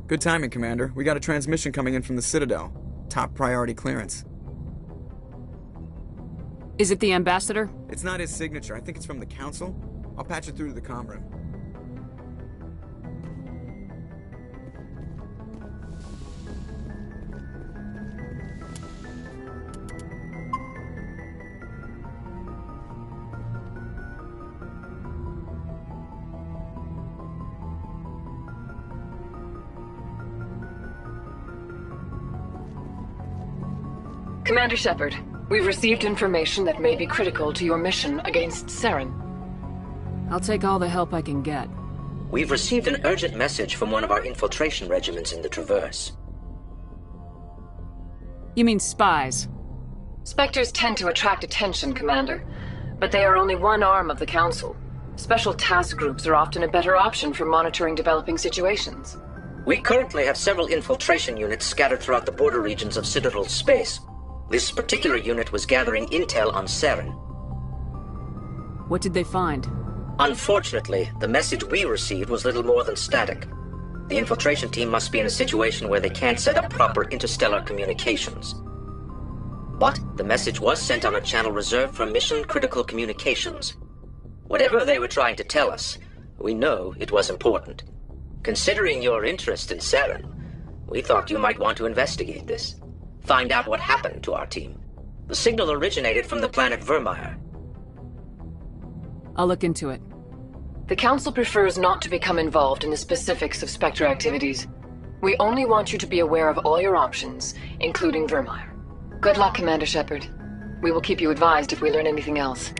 Good timing, Commander. We got a transmission coming in from the Citadel. Top priority clearance. Is it the Ambassador? It's not his signature. I think it's from the Council. I'll patch it through to the comm room. Commander Shepard, we've received information that may be critical to your mission against Saren. I'll take all the help I can get. We've received an urgent message from one of our infiltration regiments in the Traverse. You mean spies? Spectres tend to attract attention, Commander, but they are only one arm of the Council. Special task groups are often a better option for monitoring developing situations. We currently have several infiltration units scattered throughout the border regions of Citadel space. This particular unit was gathering intel on Saren. What did they find? Unfortunately, the message we received was little more than static. The infiltration team must be in a situation where they can't set up proper interstellar communications. But the message was sent on a channel reserved for mission-critical communications. Whatever they were trying to tell us, we know it was important. Considering your interest in Saren, we thought you might want to investigate this. Find out what happened to our team. The signal originated from the planet Vermeer. I'll look into it. The Council prefers not to become involved in the specifics of Spectre activities. We only want you to be aware of all your options, including Vermeer. Good luck, Commander Shepard. We will keep you advised if we learn anything else.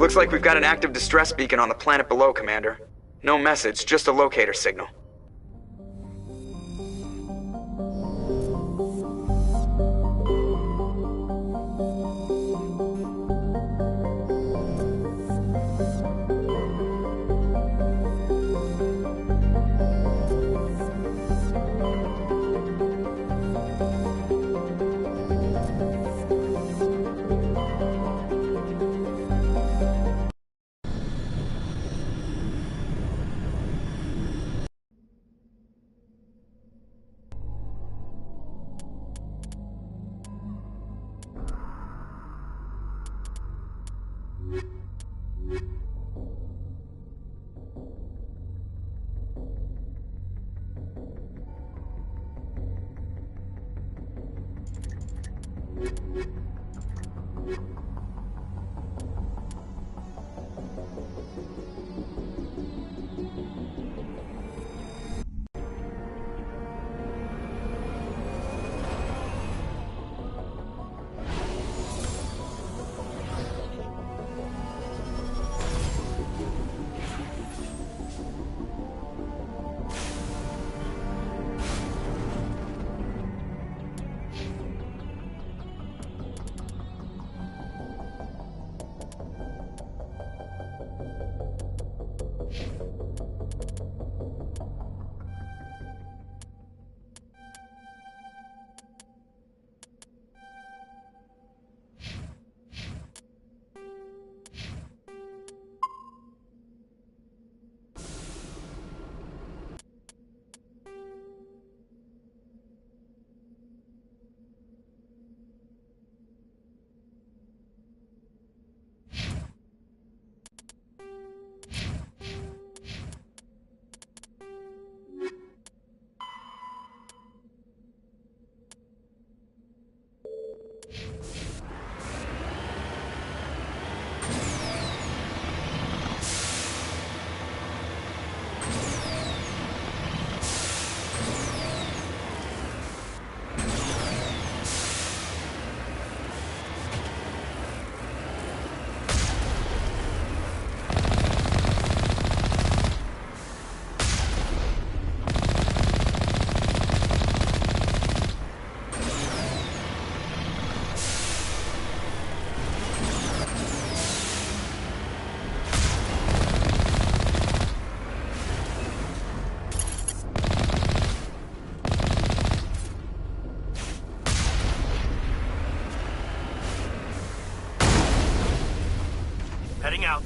Looks like we've got an active distress beacon on the planet below, Commander. No message, just a locator signal. Heading out.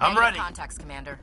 I'm ready. Contacts, Commander.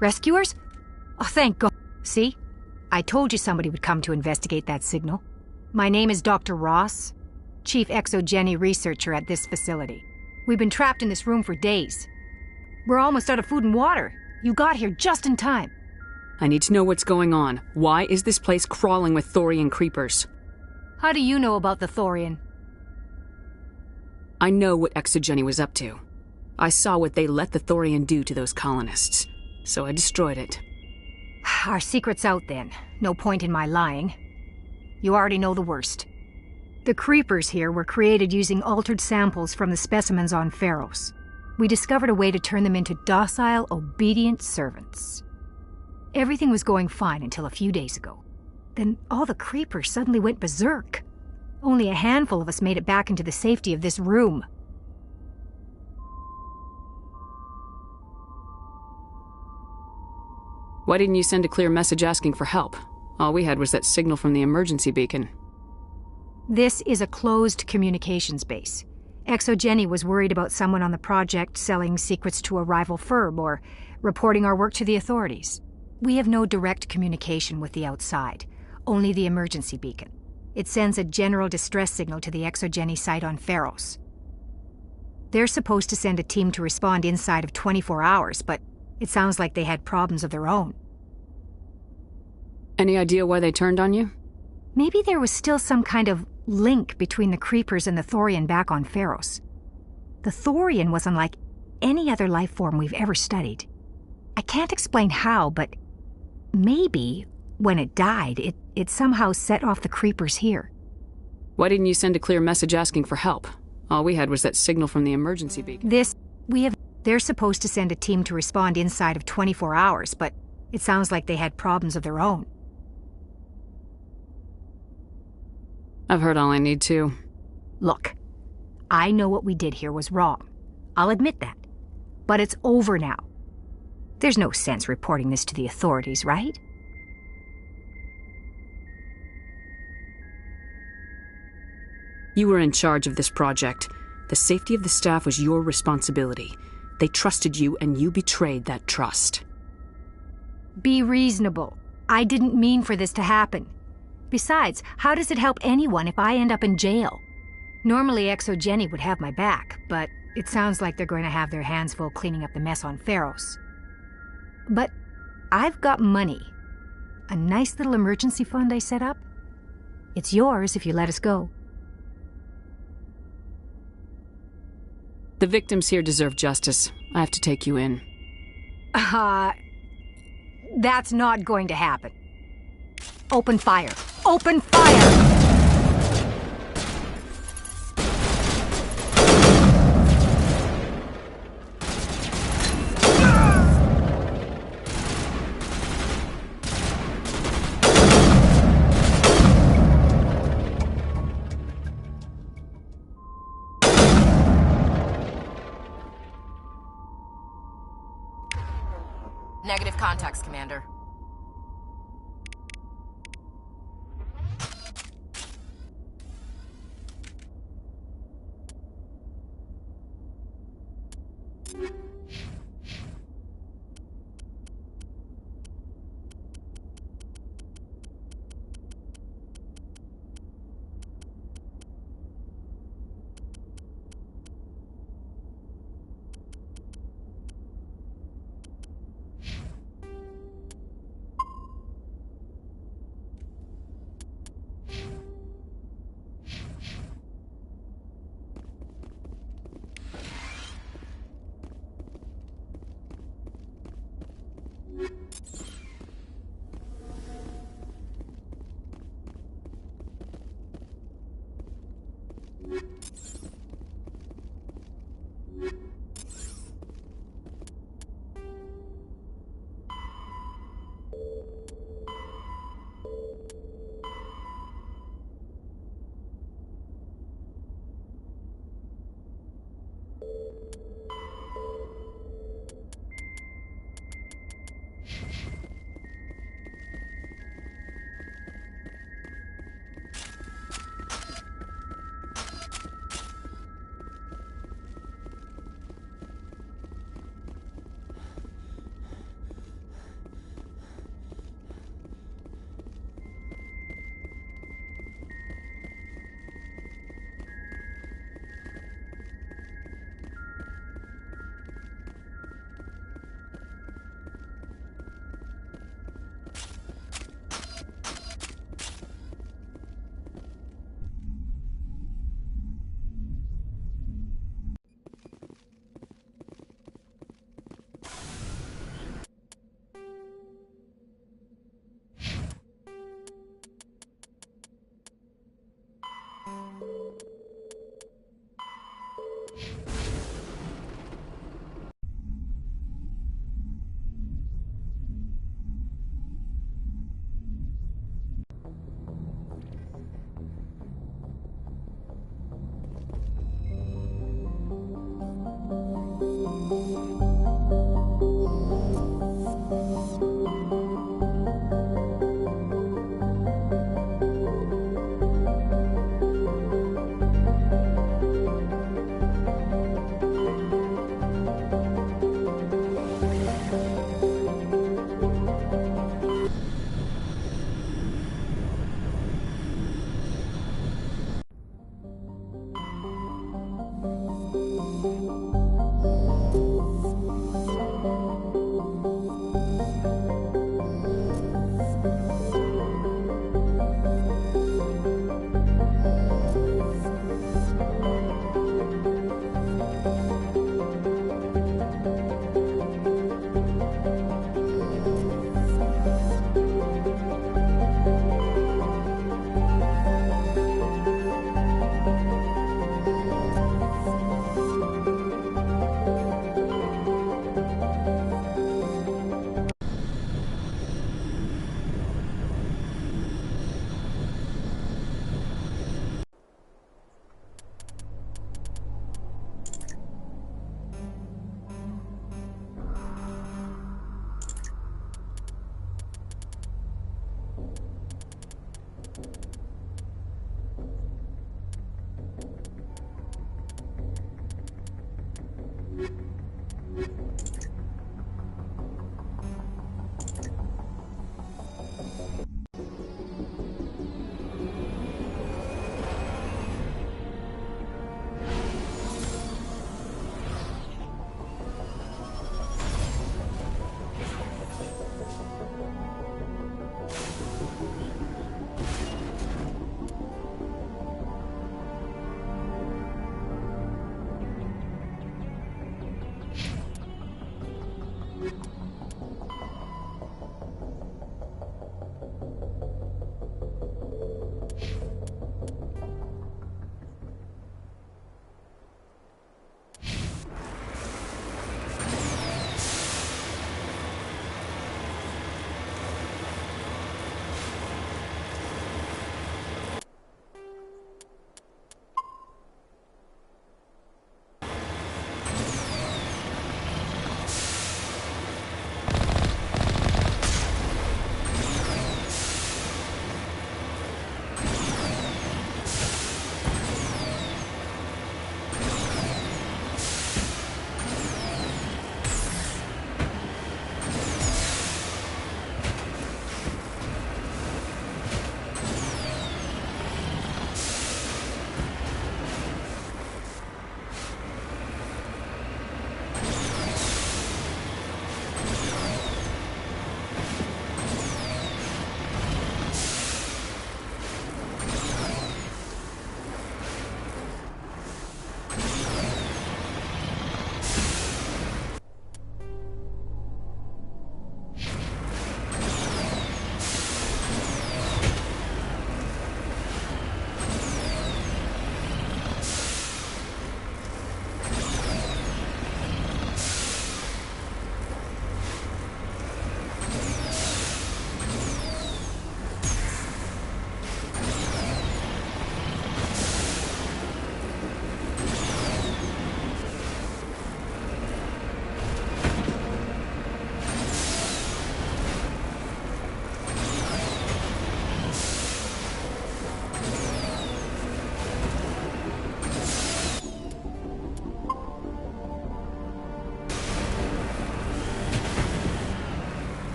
Rescuers? Oh, thank God. See? I told you somebody would come to investigate that signal. My name is Dr. Ross, Chief Exogeny Researcher at this facility. We've been trapped in this room for days. We're almost out of food and water. You got here just in time. I need to know what's going on. Why is this place crawling with Thorian creepers? How do you know about the Thorian? I know what Exogeny was up to. I saw what they let the Thorian do to those colonists, so I destroyed it. Our secret's out then. No point in my lying. You already know the worst. The creepers here were created using altered samples from the specimens on Pharos. We discovered a way to turn them into docile, obedient servants. Everything was going fine until a few days ago. Then all the creepers suddenly went berserk. Only a handful of us made it back into the safety of this room. Why didn't you send a clear message asking for help? All we had was that signal from the emergency beacon. This is a closed communications base. Exogeny was worried about someone on the project selling secrets to a rival firm or reporting our work to the authorities. We have no direct communication with the outside, only the emergency beacon. It sends a general distress signal to the Exogeny site on Pharos. They're supposed to send a team to respond inside of 24 hours, but it sounds like they had problems of their own. Any idea why they turned on you? Maybe there was still some kind of link between the Creepers and the Thorian back on Pharos. The Thorian was unlike any other life form we've ever studied. I can't explain how, but maybe when it died, it somehow set off the Creepers here. Why didn't you send a clear message asking for help? All we had was that signal from the emergency beacon. They're supposed to send a team to respond inside of 24 hours, but it sounds like they had problems of their own. I've heard all I need to. Look, I know what we did here was wrong. I'll admit that. But it's over now. There's no sense reporting this to the authorities, right? You were in charge of this project. The safety of the staff was your responsibility. They trusted you, and you betrayed that trust. Be reasonable. I didn't mean for this to happen. Besides, how does it help anyone if I end up in jail? Normally Exogeny would have my back, but it sounds like they're going to have their hands full cleaning up the mess on Pharos. But I've got money. A nice little emergency fund I set up. It's yours if you let us go. The victims here deserve justice. I have to take you in. That's not going to happen. Open fire! Open fire! Negative contacts, Commander.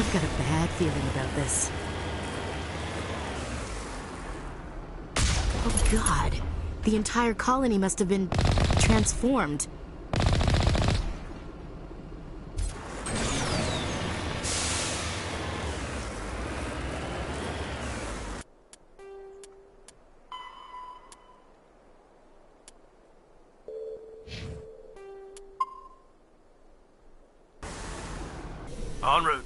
I've got a bad feeling about this. Oh God, the entire colony must have been transformed. En route.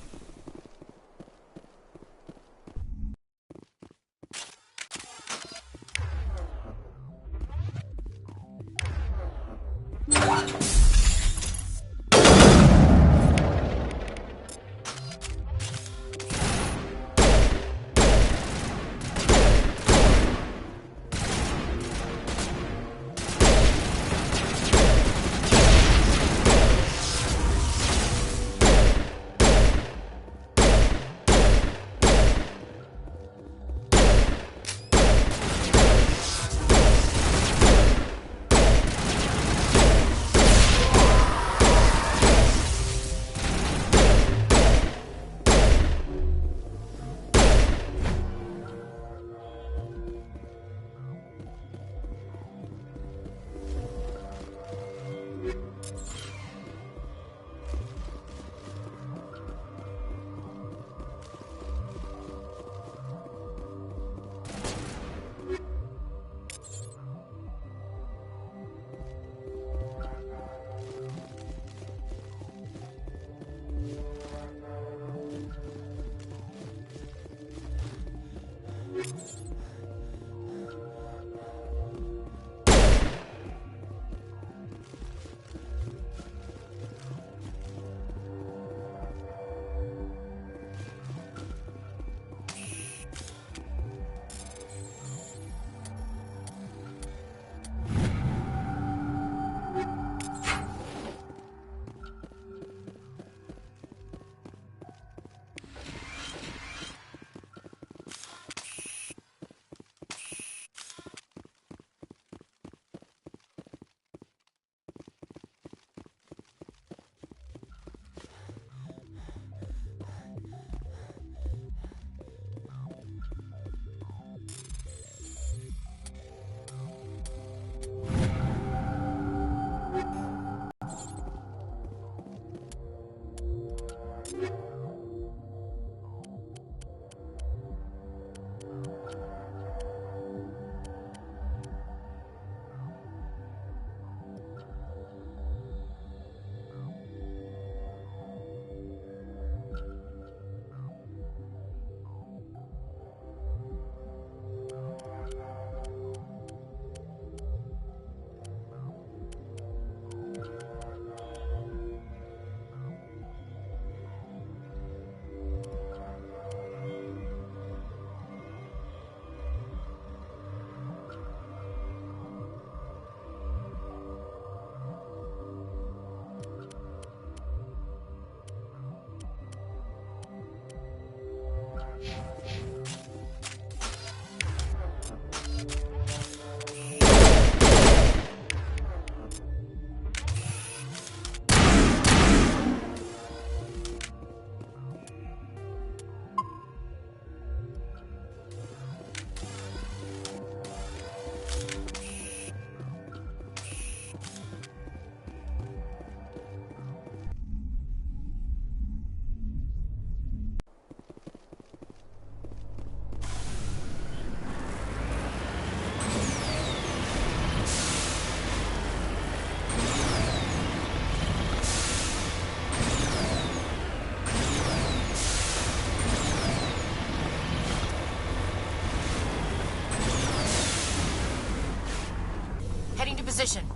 Heading to position.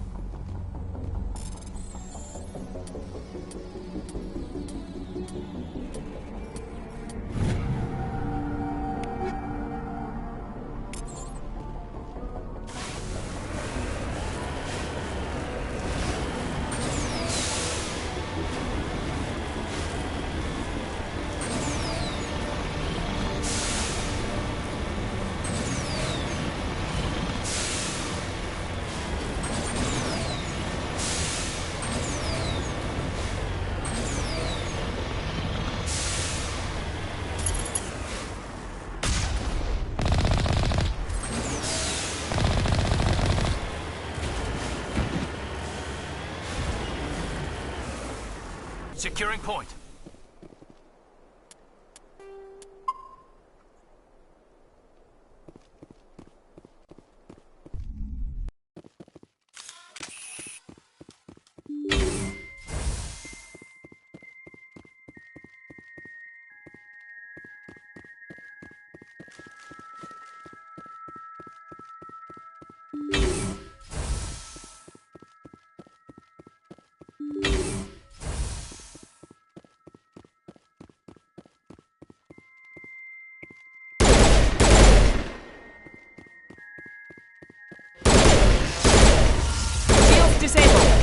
Securing point. Shields disabled.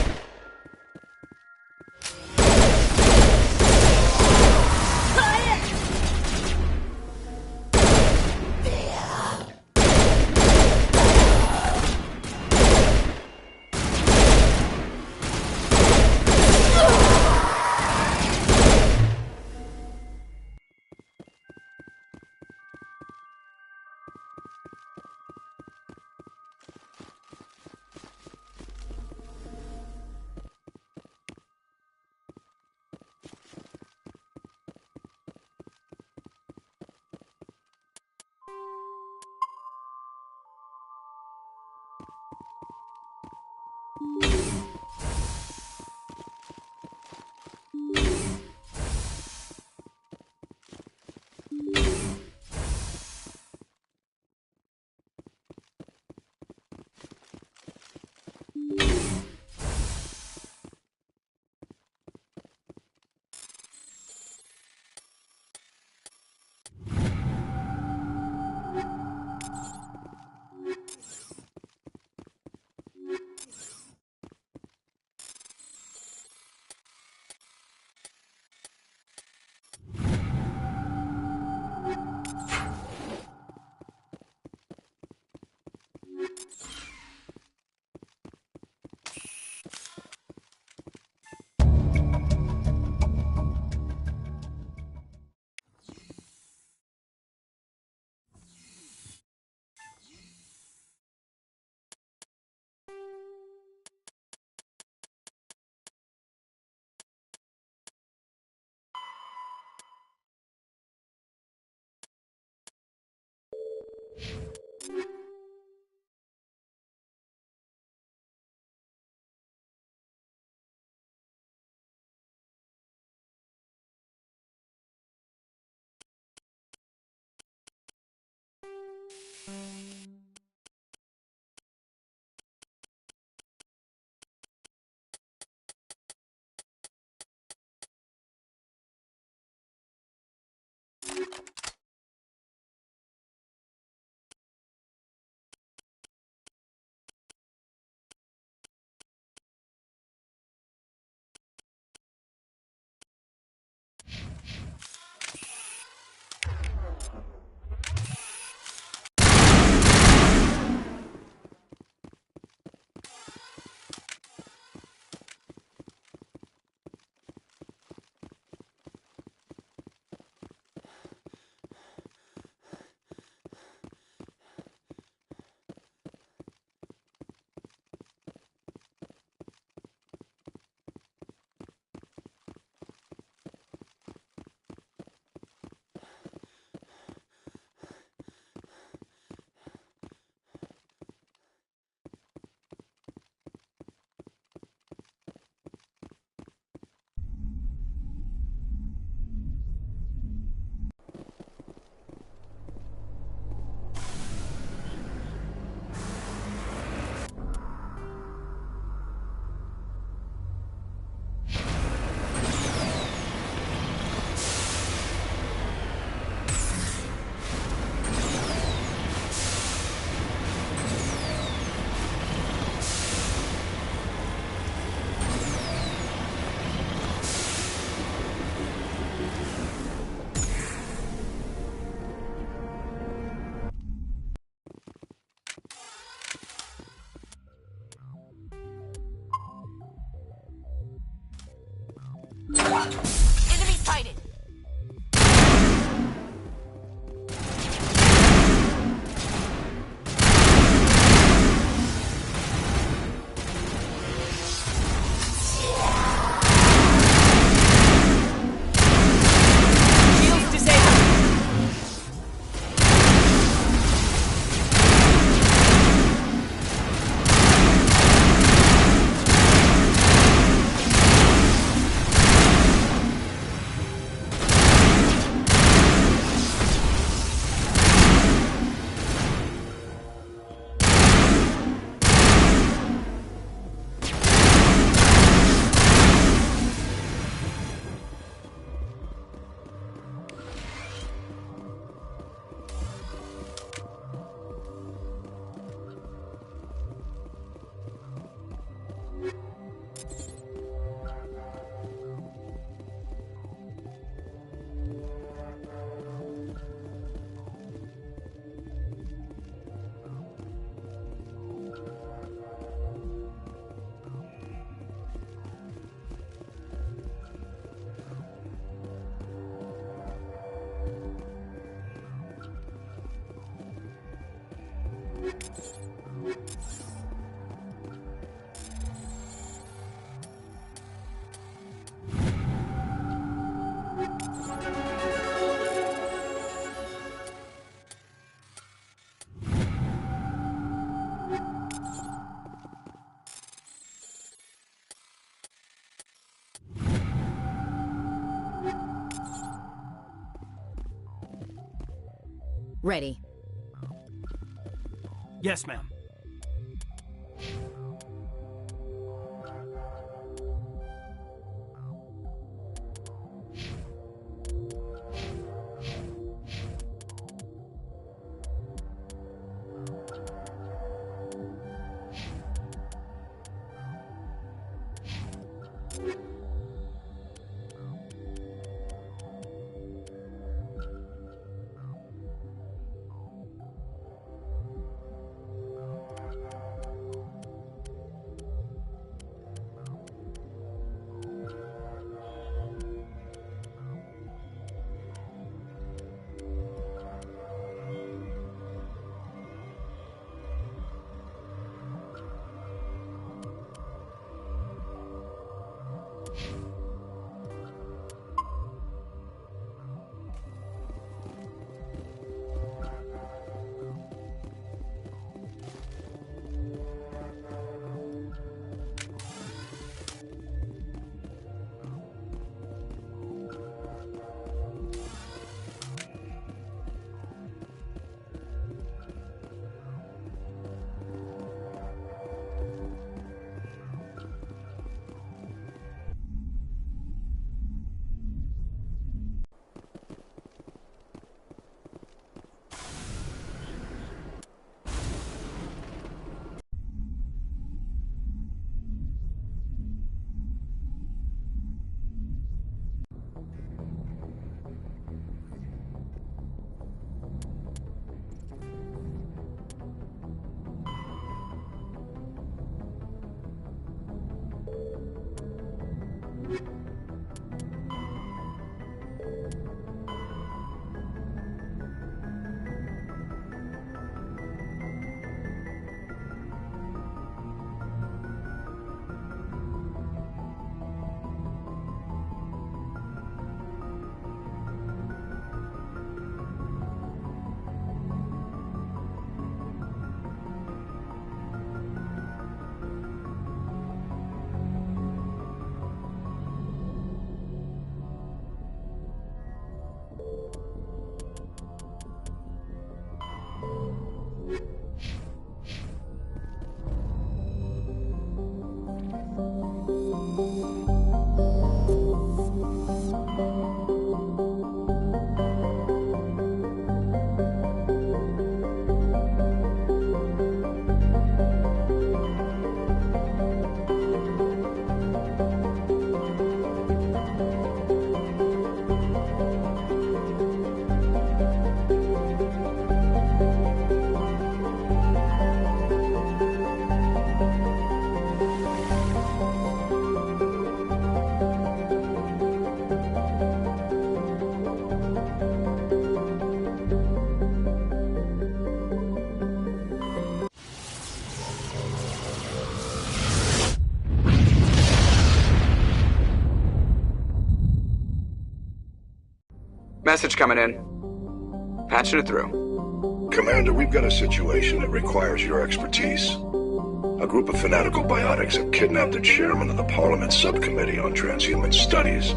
Ready. Yes, ma'am. Message coming in. Patching it through. Commander, we've got a situation that requires your expertise. A group of fanatical biotics have kidnapped the chairman of the Parliament Subcommittee on Transhuman Studies.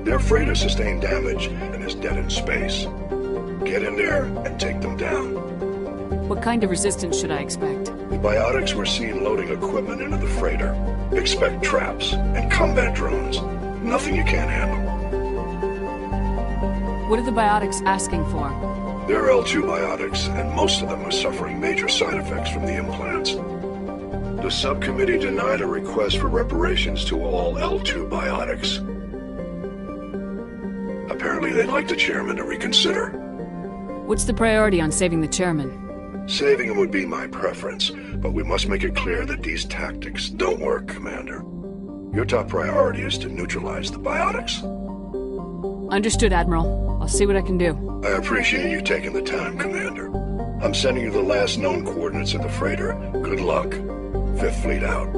Their freighter sustained damage and is dead in space. Get in there and take them down. What kind of resistance should I expect? The biotics were seen loading equipment into the freighter. Expect traps and combat drones. Nothing you can't handle. What are the biotics asking for? They're L2 biotics, and most of them are suffering major side effects from the implants. The subcommittee denied a request for reparations to all L2 biotics. Apparently they'd like the chairman to reconsider. What's the priority on saving the chairman? Saving him would be my preference, but we must make it clear that these tactics don't work, Commander. Your top priority is to neutralize the biotics. Understood, Admiral. I'll see what I can do. I appreciate you taking the time, Commander. I'm sending you the last known coordinates of the freighter. Good luck. Fifth Fleet out.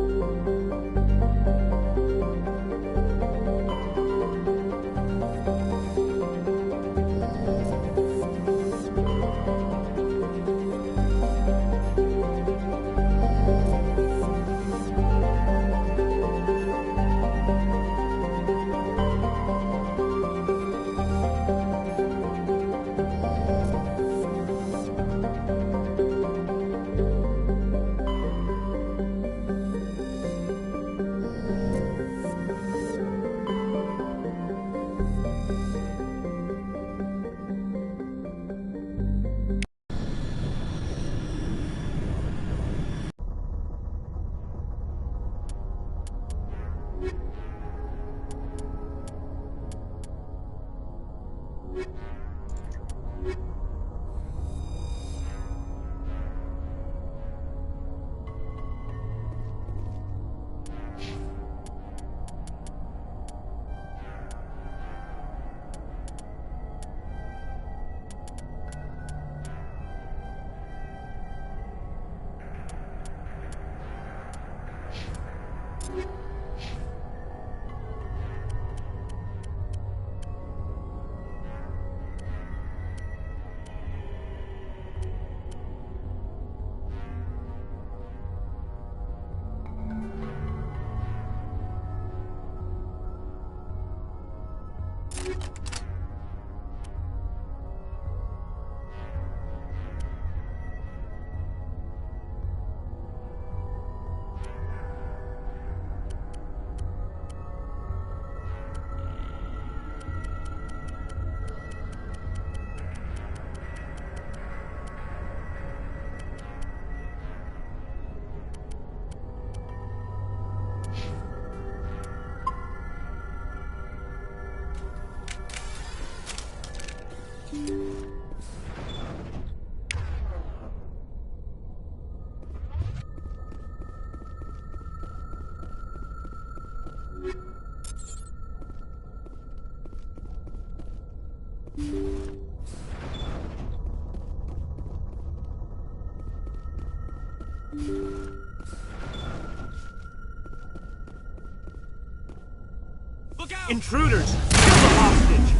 Intruders! Kill the hostage!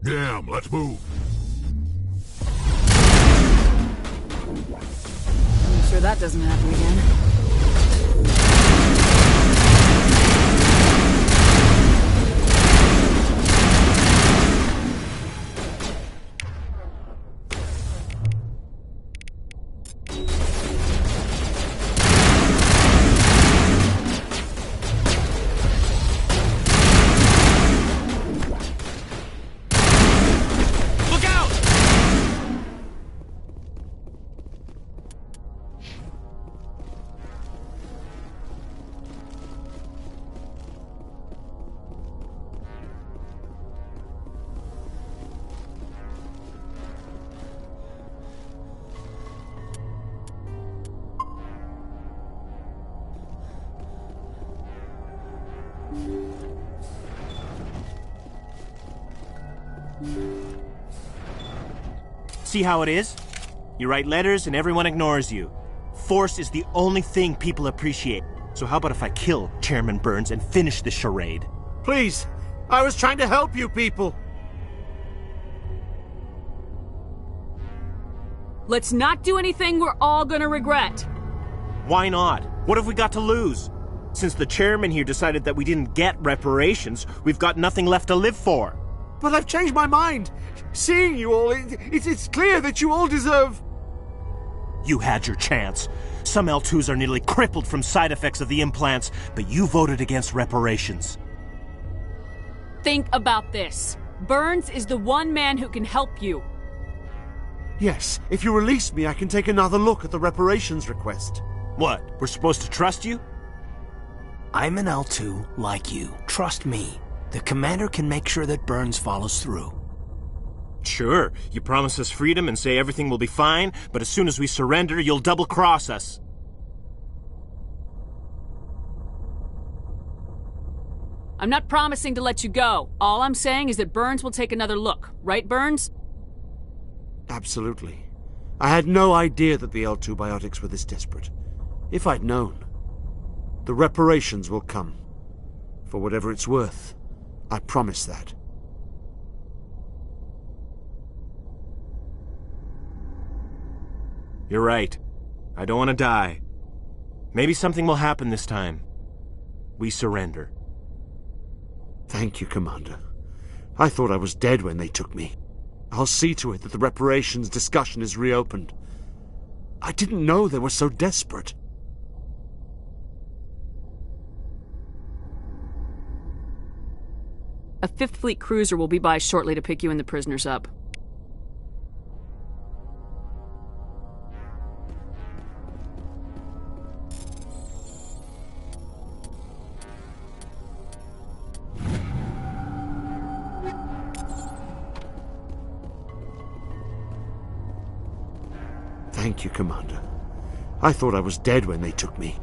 Damn, let's move. I'm sure that doesn't happen again. See how it is? You write letters and everyone ignores you. Force is the only thing people appreciate. So how about if I kill Chairman Burns and finish this charade? Please, I was trying to help you people. Let's not do anything we're all gonna regret. Why not? What have we got to lose? Since the chairman here decided that we didn't get reparations, we've got nothing left to live for. But I've changed my mind. Seeing you all, it's clear that you all deserve... You had your chance. Some L2s are nearly crippled from side effects of the implants, but you voted against reparations. Think about this. Burns is the one man who can help you. Yes, if you release me, I can take another look at the reparations request. What, we're supposed to trust you? I'm an L2 like you. Trust me. The commander can make sure that Burns follows through. Sure, you promise us freedom and say everything will be fine, but as soon as we surrender, you'll double-cross us. I'm not promising to let you go. All I'm saying is that Burns will take another look. Right, Burns? Absolutely. I had no idea that the L2 biotics were this desperate. If I'd known. The reparations will come. For whatever it's worth. I promise that. You're right. I don't want to die. Maybe something will happen this time. We surrender. Thank you, Commander. I thought I was dead when they took me. I'll see to it that the reparations discussion is reopened. I didn't know they were so desperate. A 5th Fleet cruiser will be by shortly to pick you and the prisoners up. Thank you, Commander. I thought I was dead when they took me.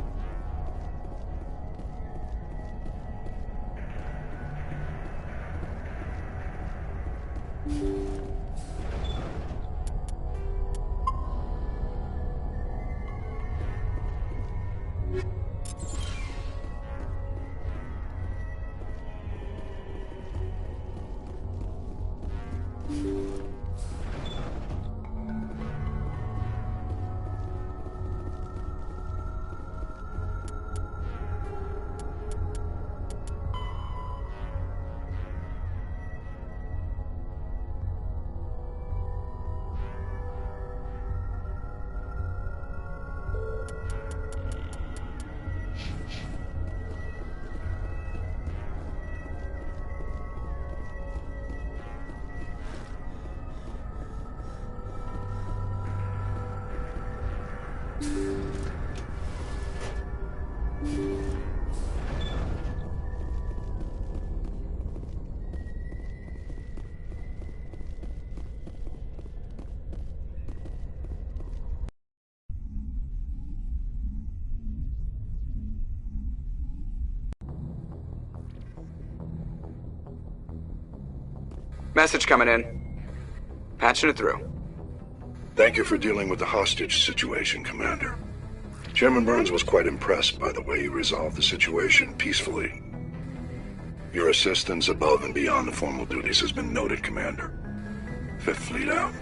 Message coming in. Patching it through. Thank you for dealing with the hostage situation, Commander. Chairman Burns was quite impressed by the way you resolved the situation peacefully. Your assistance above and beyond the formal duties has been noted, Commander. Fifth Fleet out.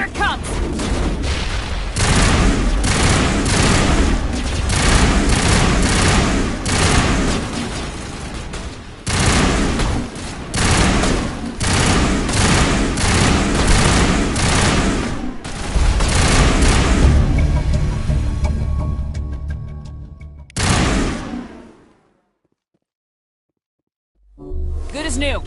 it comes! Good as new.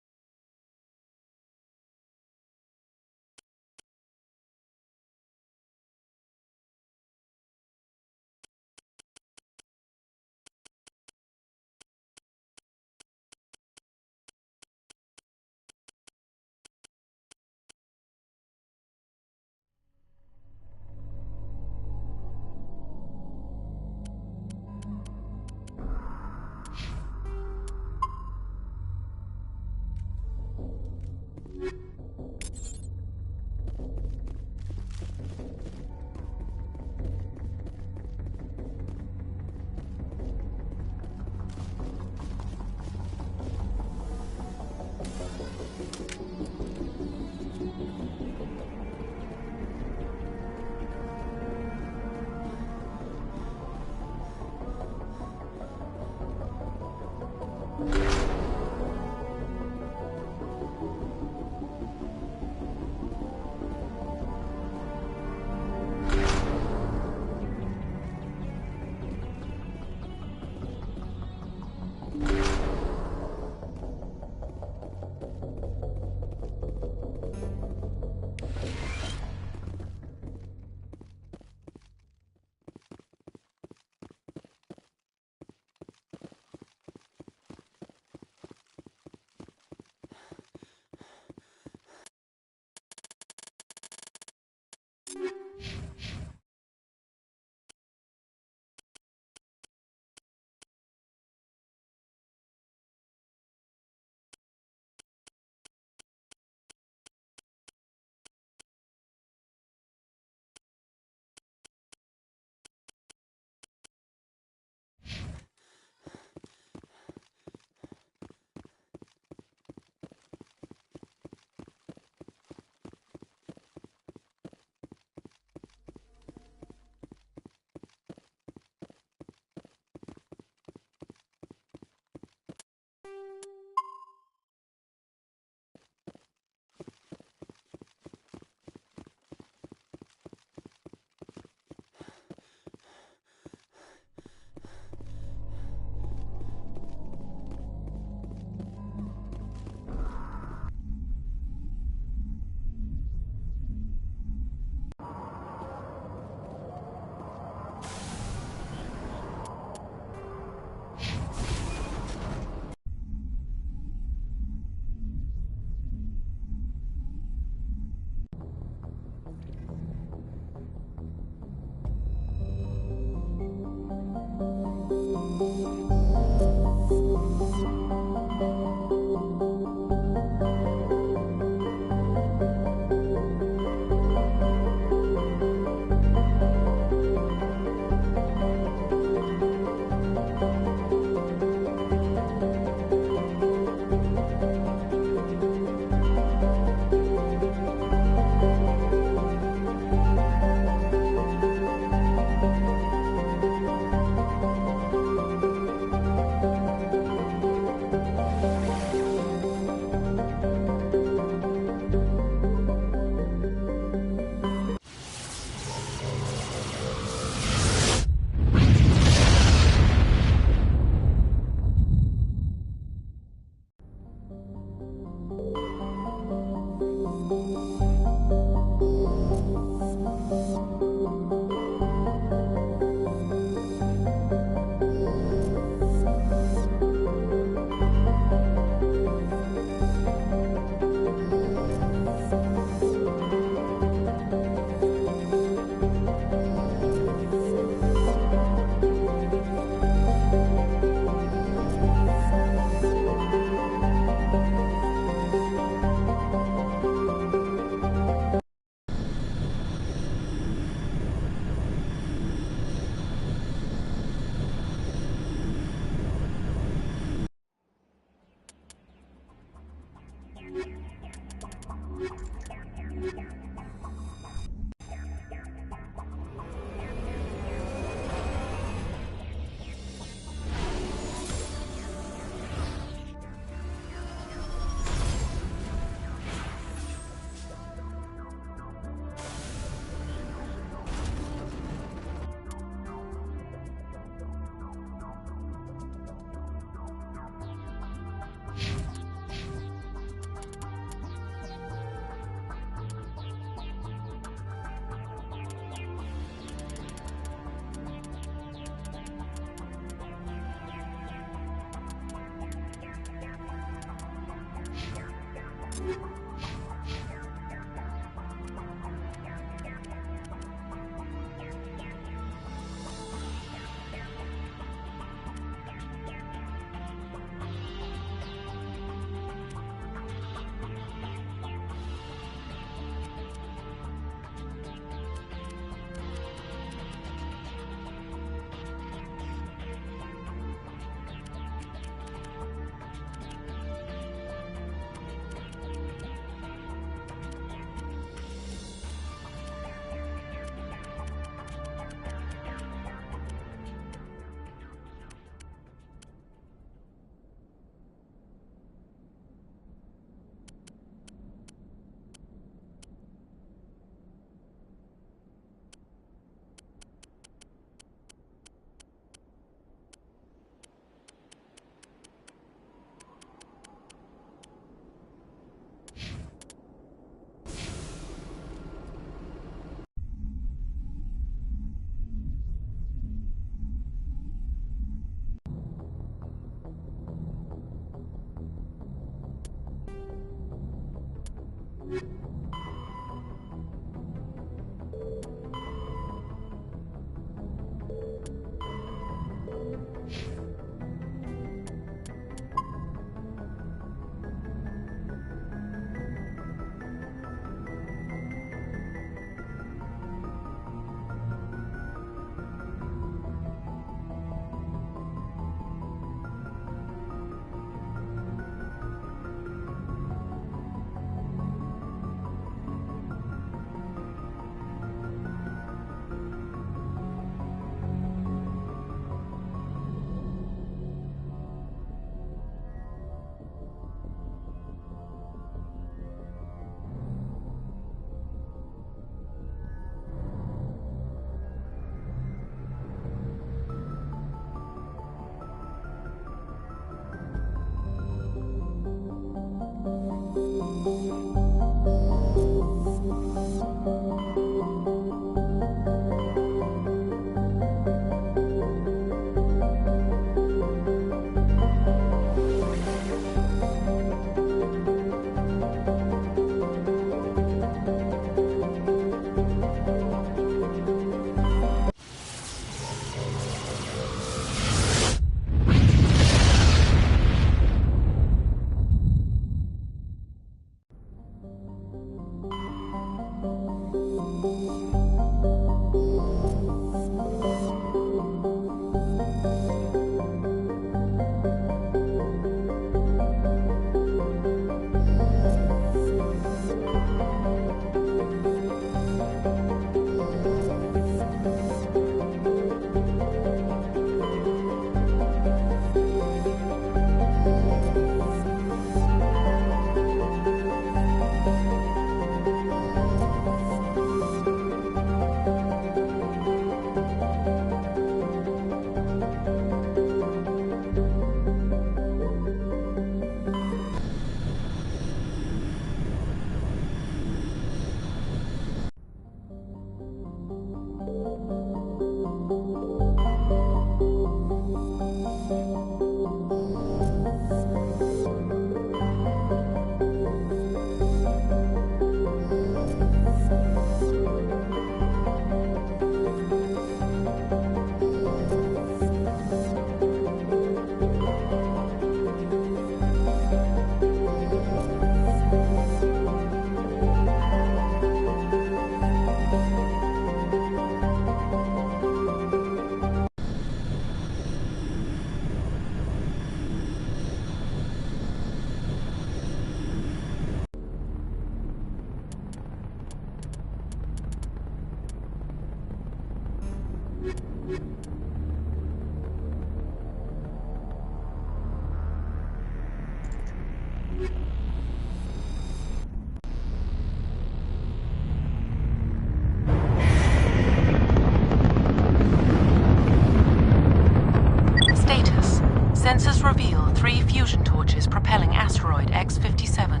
Sensors reveal 3 fusion torches propelling asteroid X-57.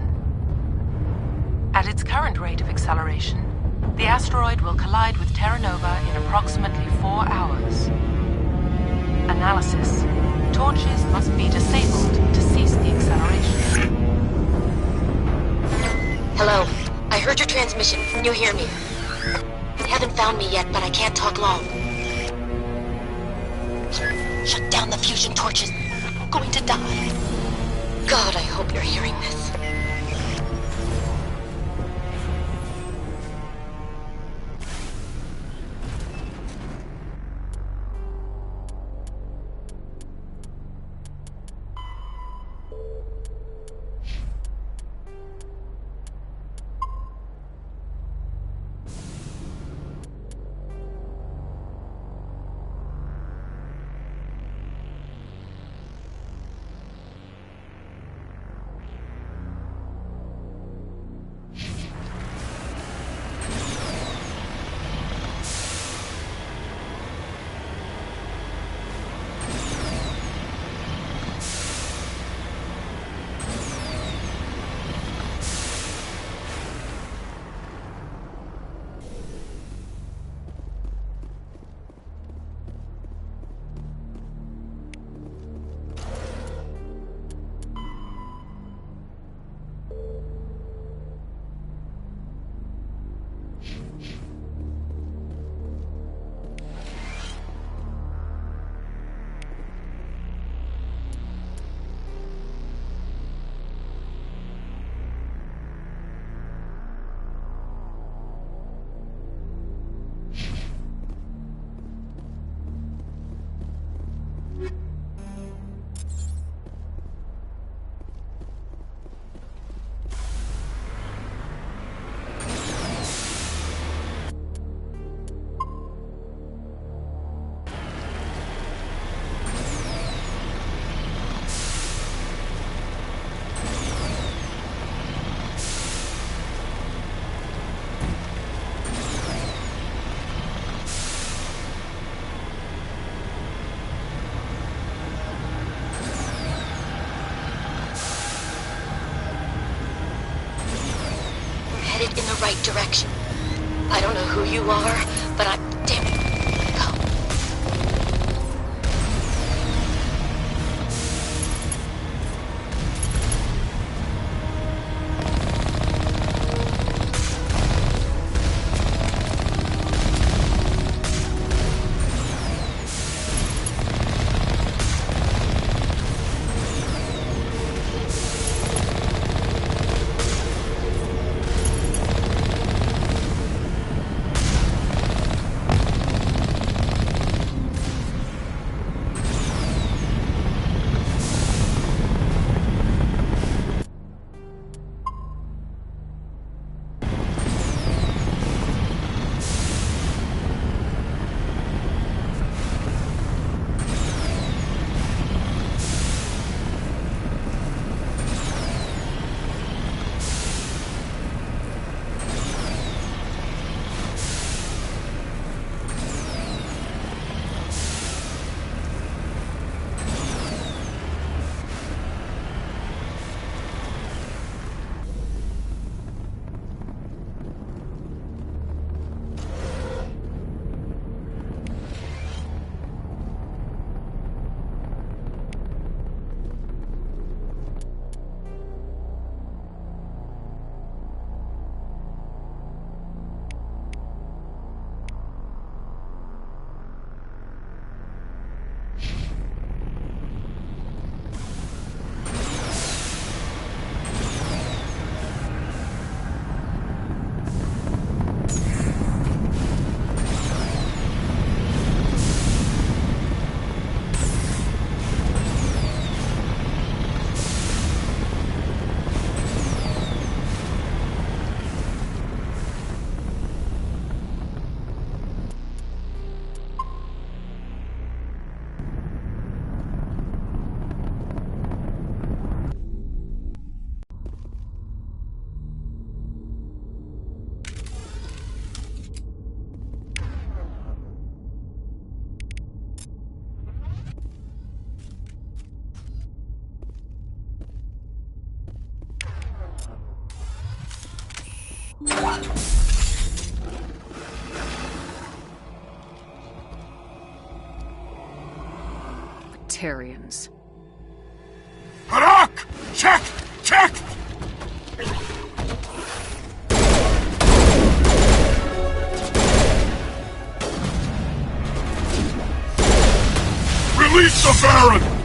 At its current rate of acceleration, the asteroid will collide with Terra Nova in approximately 4 hours. Analysis. Torches must be disabled to cease the acceleration. Hello. I heard your transmission. Can you hear me? Haven't found me yet, but I can't talk long. Shut down the fusion torches. I'm going to die. God, I hope you're hearing this. Headed in the right direction. I don't know who you are, but I'm damn it. Tarians. Harak! Check! Check! Release the Baron!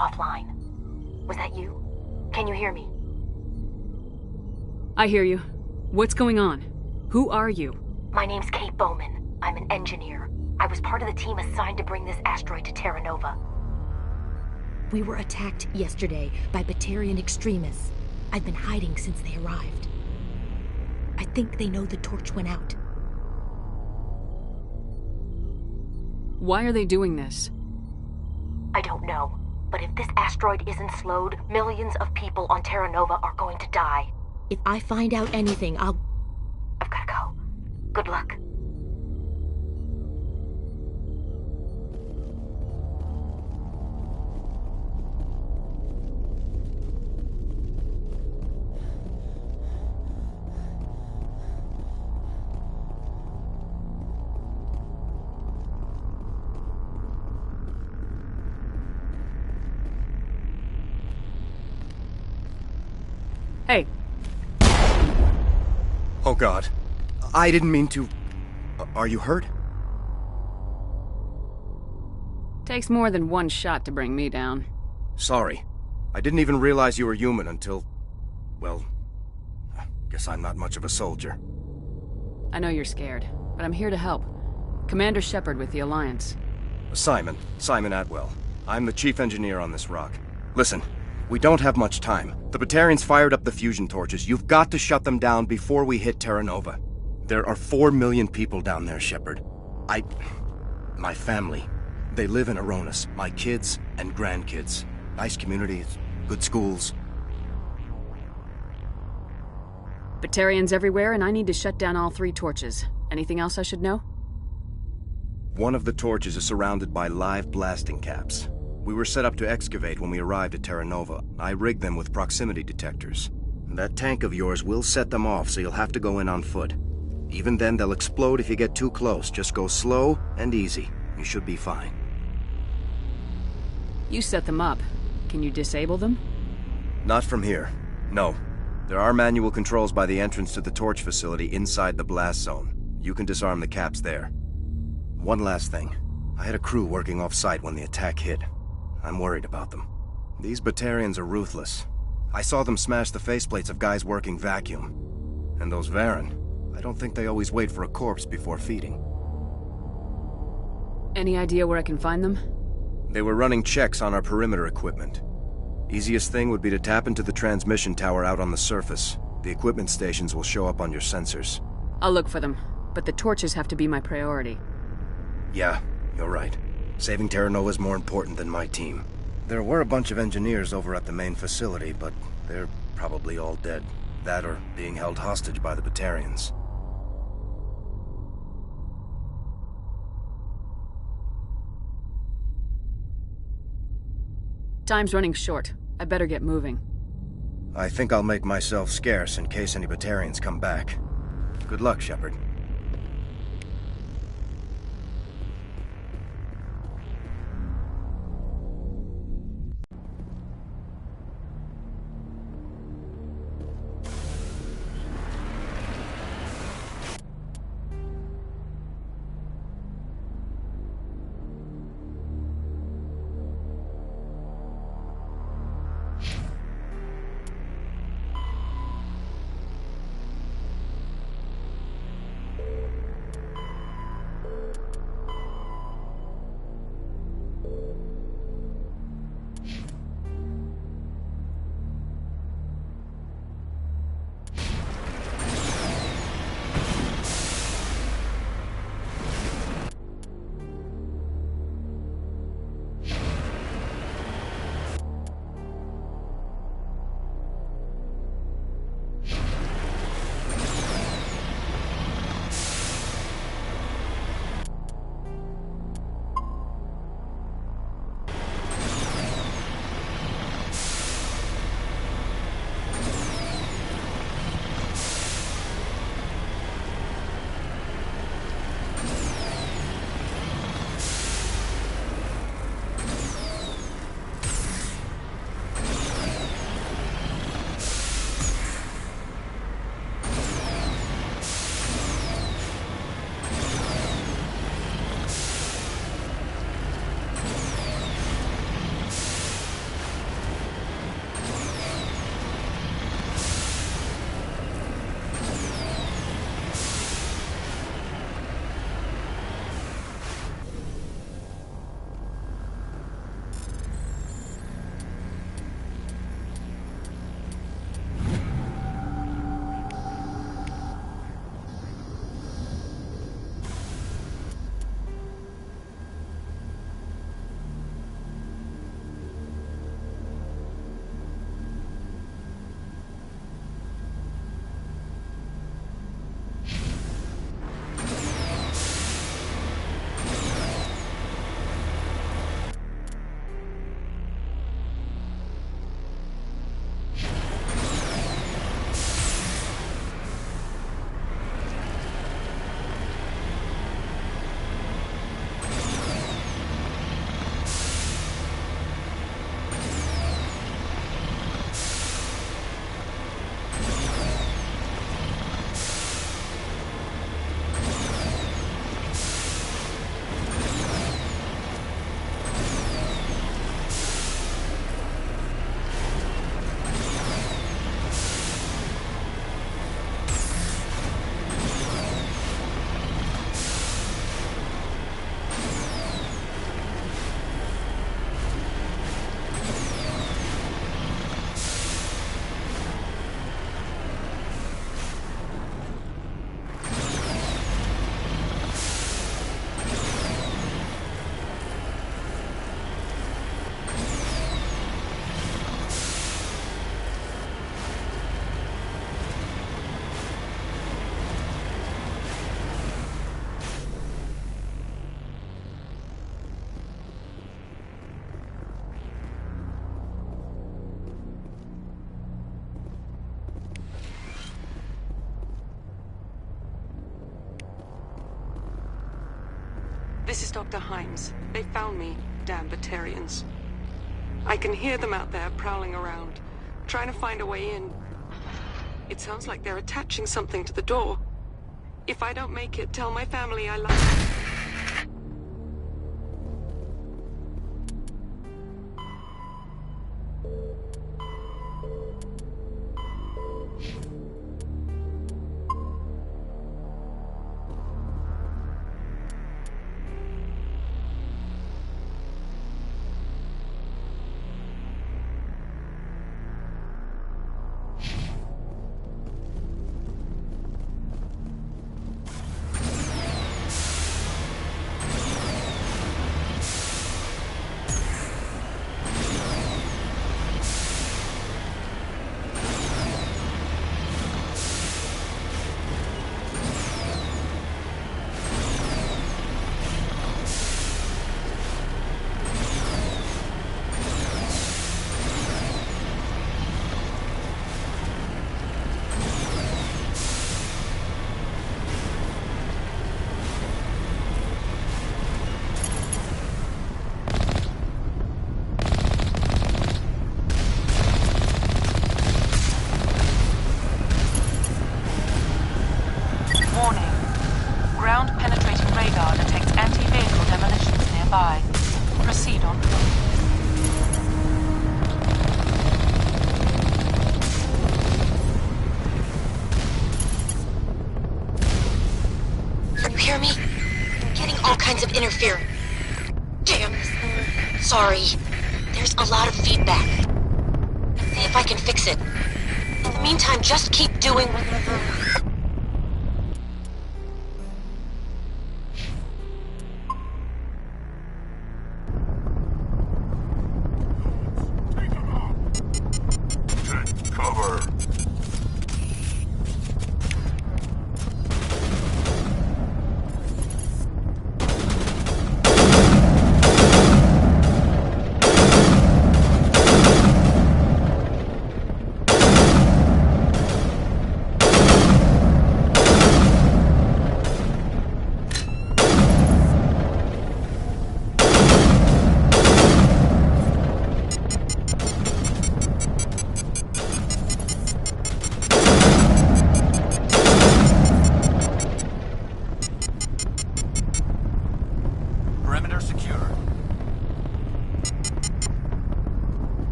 offline. Was that you? Can you hear me? I hear you. What's going on? Who are you? My name's Kate Bowman. I'm an engineer. I was part of the team assigned to bring this asteroid to Terra Nova. We were attacked yesterday by Batarian extremists. I've been hiding since they arrived. I think they know the torch went out. Why are they doing this? I don't know. But if this asteroid isn't slowed, millions of people on Terra Nova are going to die. If I find out anything, I've gotta go. Good luck. Hey. Oh God. I didn't mean to... Are you hurt? Takes more than one shot to bring me down. Sorry. I didn't even realize you were human until... Well... Guess I'm not much of a soldier. I know you're scared, but I'm here to help. Commander Shepard with the Alliance. Simon Atwell. I'm the chief engineer on this rock. Listen. We don't have much time. The Batarians fired up the fusion torches. You've got to shut them down before we hit Terra Nova. There are 4 million people down there, Shepard. My family. They live in Aronis. My kids and grandkids. Nice communities, good schools. Batarians everywhere, and I need to shut down all 3 torches. Anything else I should know? One of the torches is surrounded by live blasting caps. We were set up to excavate when we arrived at Terra Nova. I rigged them with proximity detectors. That tank of yours will set them off, so you'll have to go in on foot. Even then, they'll explode if you get too close. Just go slow and easy. You should be fine. You set them up. Can you disable them? Not from here. No. There are manual controls by the entrance to the torch facility inside the blast zone. You can disarm the caps there. One last thing. I had a crew working off-site when the attack hit. I'm worried about them. These Batarians are ruthless. I saw them smash the faceplates of guys working vacuum. And those Varen, I don't think they always wait for a corpse before feeding. Any idea where I can find them? They were running checks on our perimeter equipment. Easiest thing would be to tap into the transmission tower out on the surface. The equipment stations will show up on your sensors. I'll look for them, but the torches have to be my priority. Yeah, you're right. Saving Terra Nova's more important than my team. There were a bunch of engineers over at the main facility, but they're probably all dead. That or being held hostage by the Batarians. Time's running short. I better get moving. I think I'll make myself scarce in case any Batarians come back. Good luck, Shepard. This is Dr. Himes. They found me, damn Batarians. I can hear them out there prowling around, trying to find a way in. It sounds like they're attaching something to the door. If I don't make it, tell my family I love them. Ground-penetrating radar detects anti-vehicle demolitions nearby. Proceed on foot. You hear me? I'm getting all kinds of interference. Damn. Sorry. There's a lot of feedback. See if I can fix it. In the meantime, just keep doing what... Cover!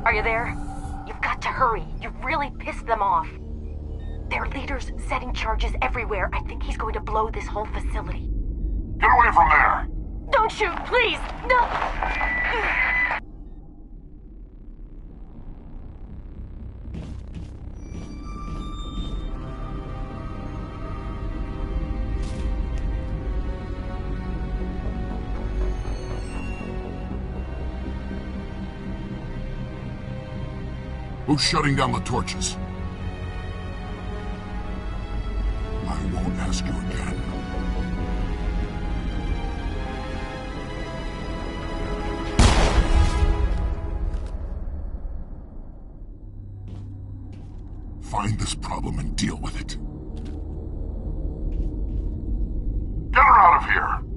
Are you there? You've got to hurry. You've really pissed them off. Their leader's setting charges everywhere. I think he's going to blow this whole facility. Get away from there! Don't shoot, please! No! Who's shutting down the torches? I won't ask you again. Find this problem and deal with it. Get her out of here!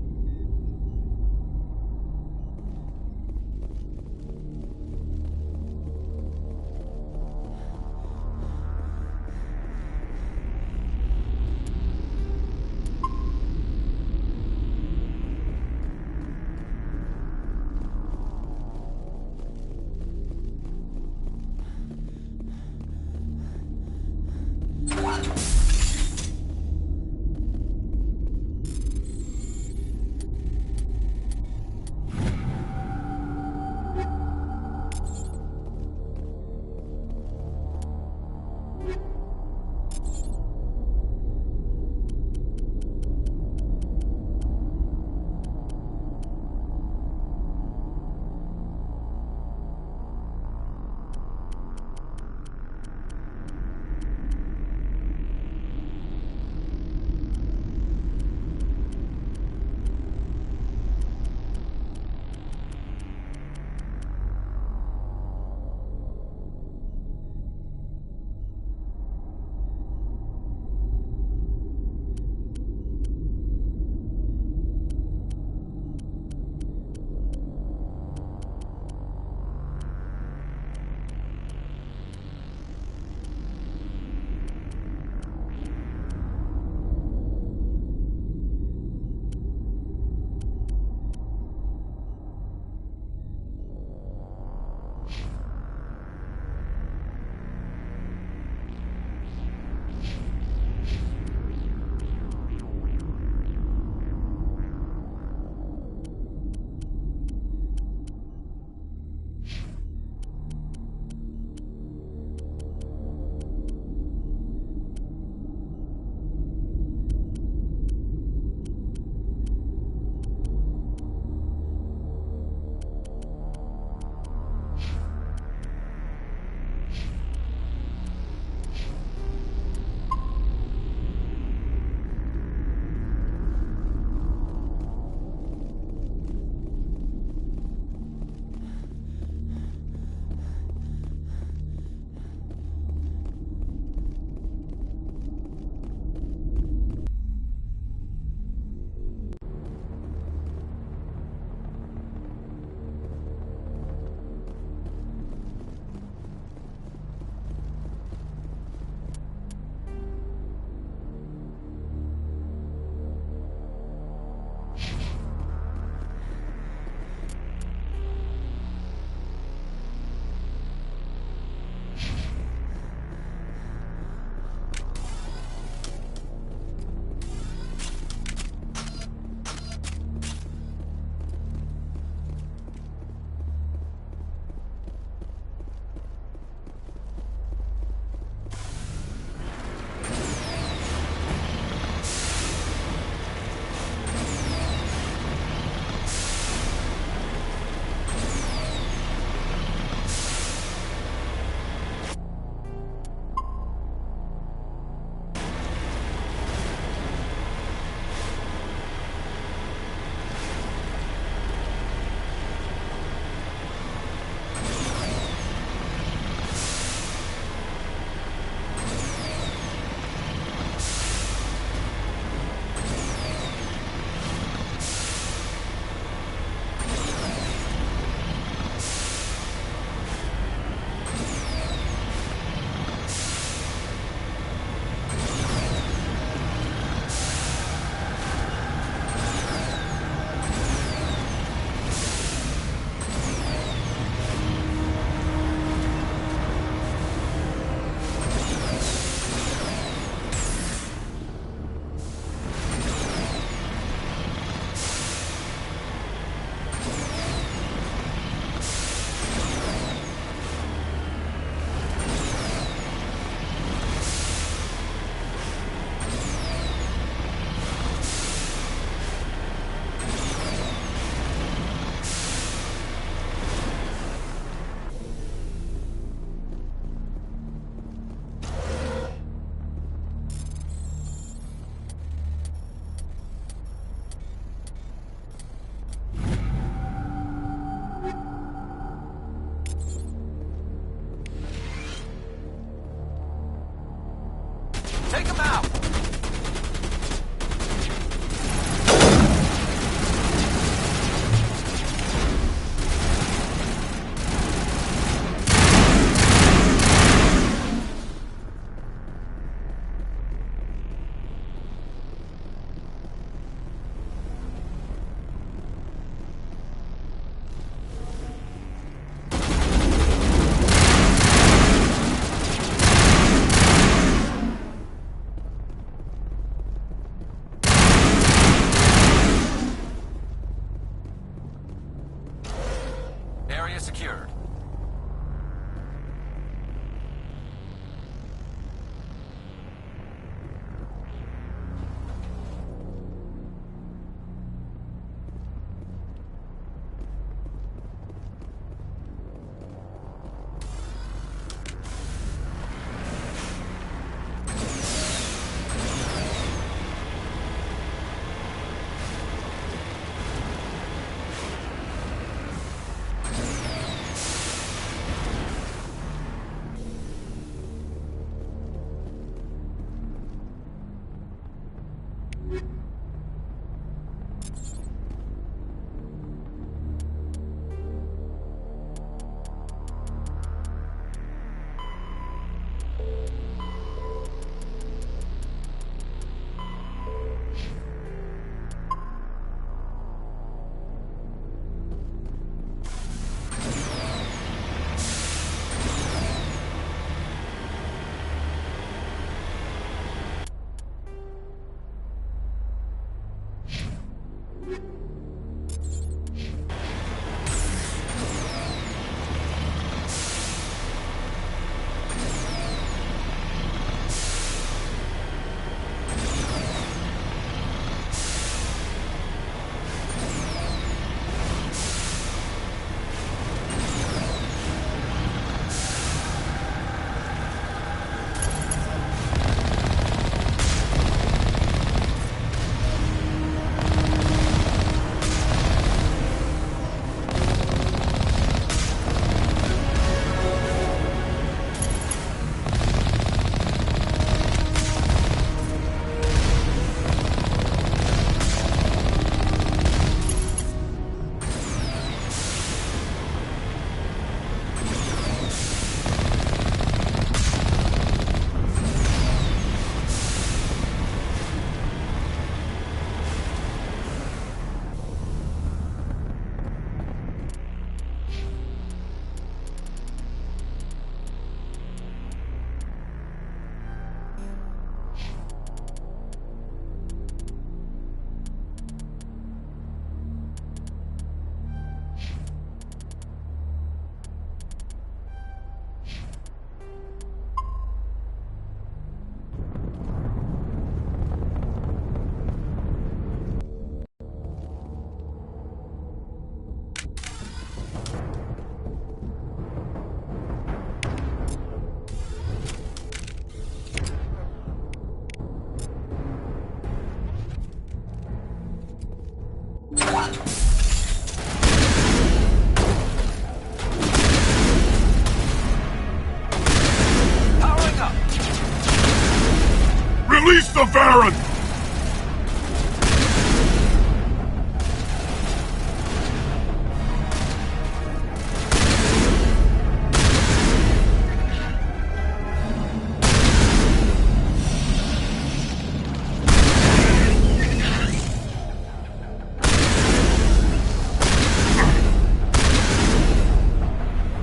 the Baron!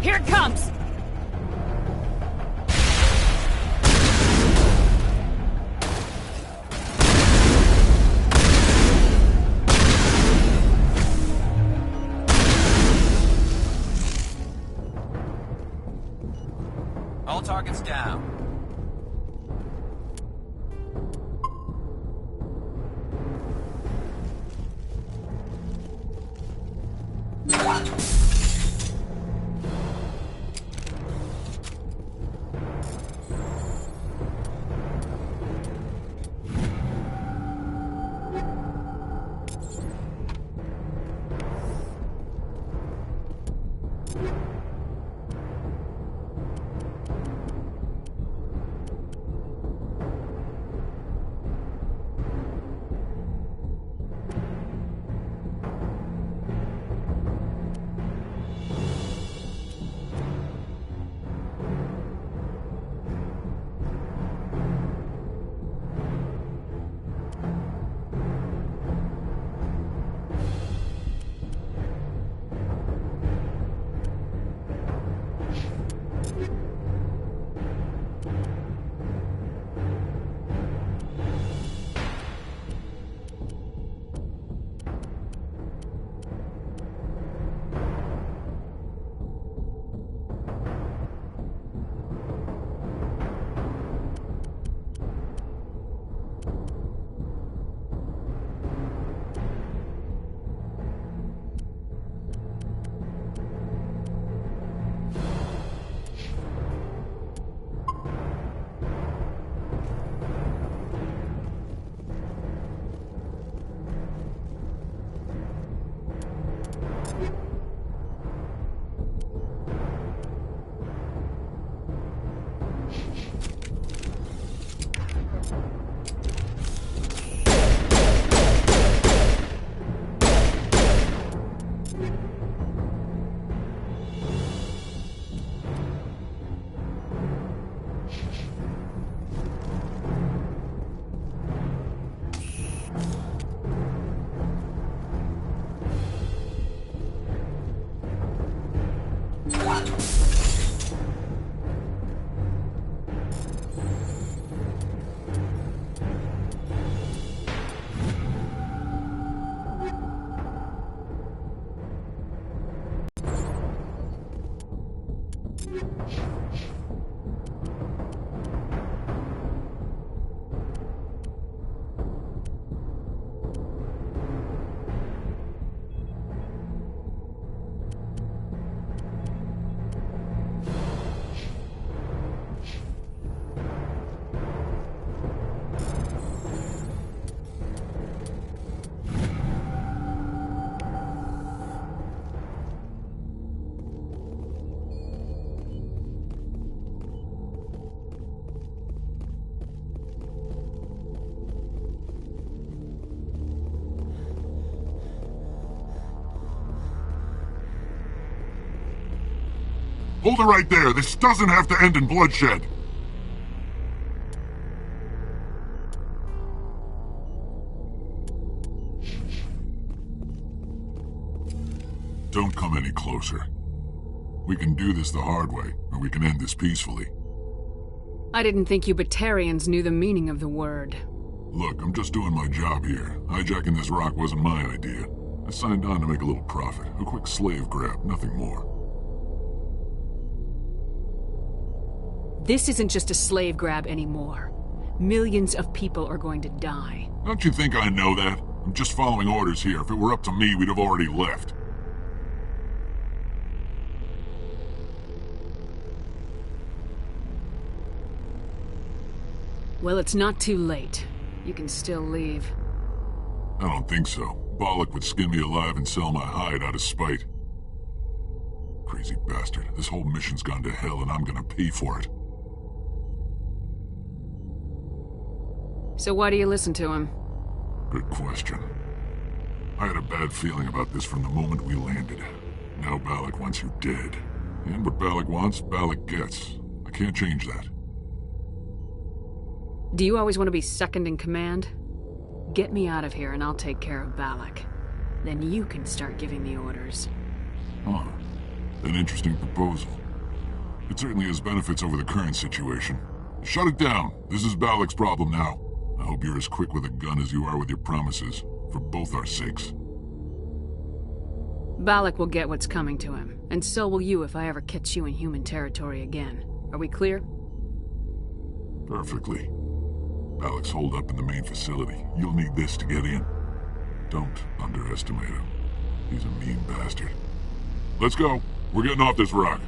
Here it comes! All targets down. Hold it right there. This doesn't have to end in bloodshed. Don't come any closer. We can do this the hard way, or we can end this peacefully. I didn't think you Batarians knew the meaning of the word. Look, I'm just doing my job here. Hijacking this rock wasn't my idea. I signed on to make a little profit. A quick slave grab, nothing more. This isn't just a slave grab anymore. Millions of people are going to die. Don't you think I know that? I'm just following orders here. If it were up to me, we'd have already left. Well, it's not too late. You can still leave. I don't think so. Bollock would skin me alive and sell my hide out of spite. Crazy bastard. This whole mission's gone to hell and I'm gonna pay for it. So why do you listen to him? Good question. I had a bad feeling about this from the moment we landed. Now Balak wants you dead. And what Balak wants, Balak gets. I can't change that. Do you always want to be second in command? Get me out of here and I'll take care of Balak. Then you can start giving the orders. Huh. An interesting proposal. It certainly has benefits over the current situation. Shut it down. This is Balak's problem now. I hope you're as quick with a gun as you are with your promises, for both our sakes. Balak will get what's coming to him, and so will you if I ever catch you in human territory again. Are we clear? Perfectly. Balak's holed up in the main facility. You'll need this to get in. Don't underestimate him. He's a mean bastard. Let's go. We're getting off this rock.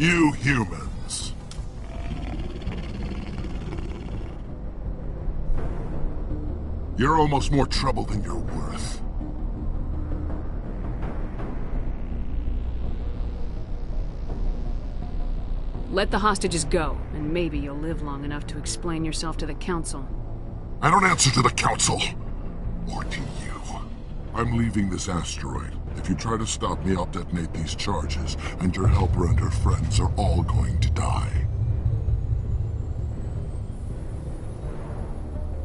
You humans. You're almost more trouble than you're worth. Let the hostages go, and maybe you'll live long enough to explain yourself to the Council. I don't answer to the Council. Or to you. I'm leaving this asteroid. If you try to stop me, I'll detonate these charges, and your helper and her friends are all going to die.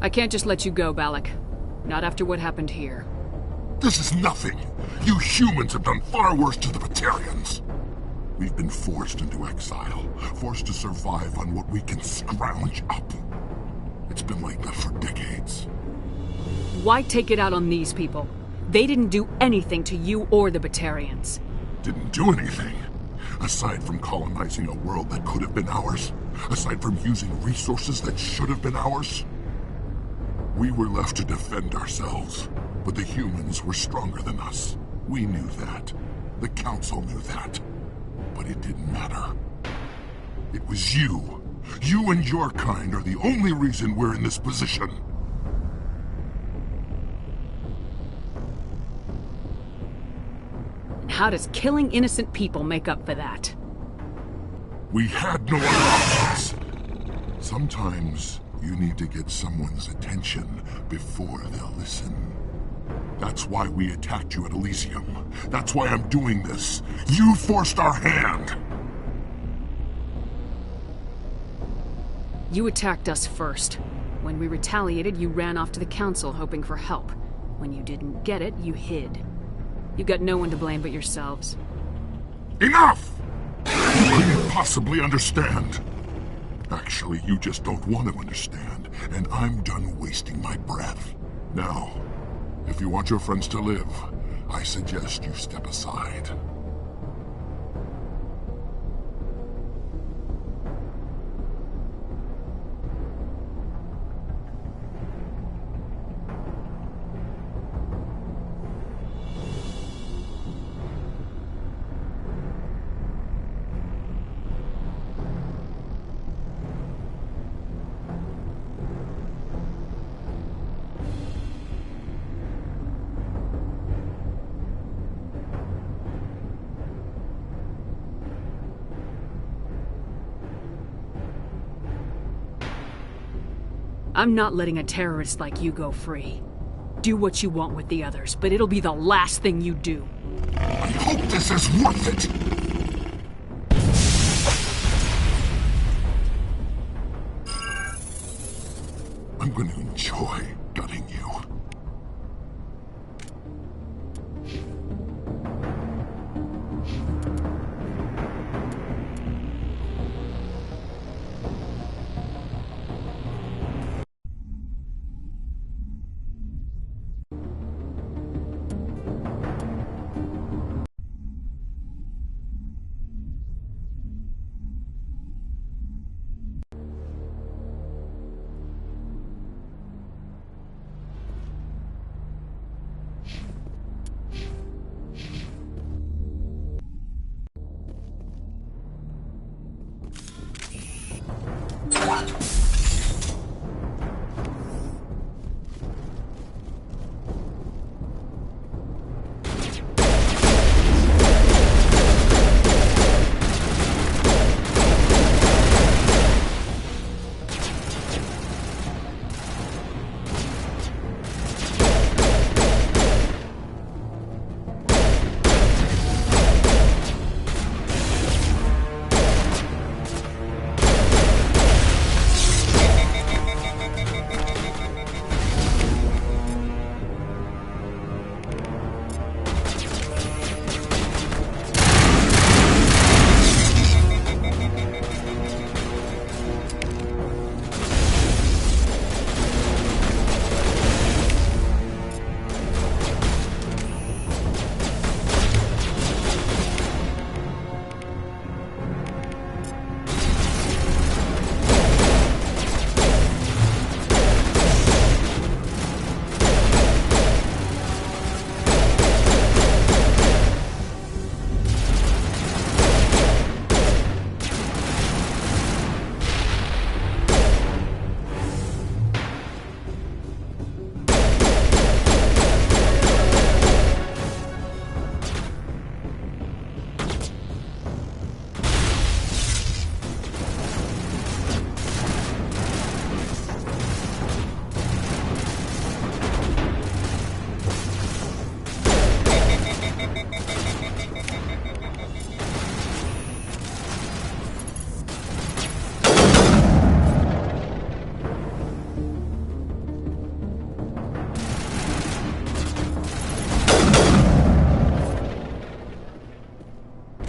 I can't just let you go, Balak. Not after what happened here. This is nothing. You humans have done far worse to the Batarians. We've been forced into exile, forced to survive on what we can scrounge up. It's been like that for decades. Why take it out on these people? They didn't do anything to you or the Batarians. Didn't do anything. Aside from colonizing a world that could have been ours. Aside from using resources that should have been ours. We were left to defend ourselves. But the humans were stronger than us. We knew that. The Council knew that. But it didn't matter. It was you. You and your kind are the only reason we're in this position. And how does killing innocent people make up for that? We had no other options. Sometimes you need to get someone's attention before they'll listen. That's why we attacked you at Elysium. That's why I'm doing this. You forced our hand! You attacked us first. When we retaliated, you ran off to the Council hoping for help. When you didn't get it, you hid. You've got no one to blame but yourselves. Enough! You couldn't possibly understand. Actually, you just don't want to understand, and I'm done wasting my breath. Now, if you want your friends to live, I suggest you step aside. I'm not letting a terrorist like you go free. Do what you want with the others, but it'll be the last thing you do. I hope this is worth it! I'm going to enjoy gutting you.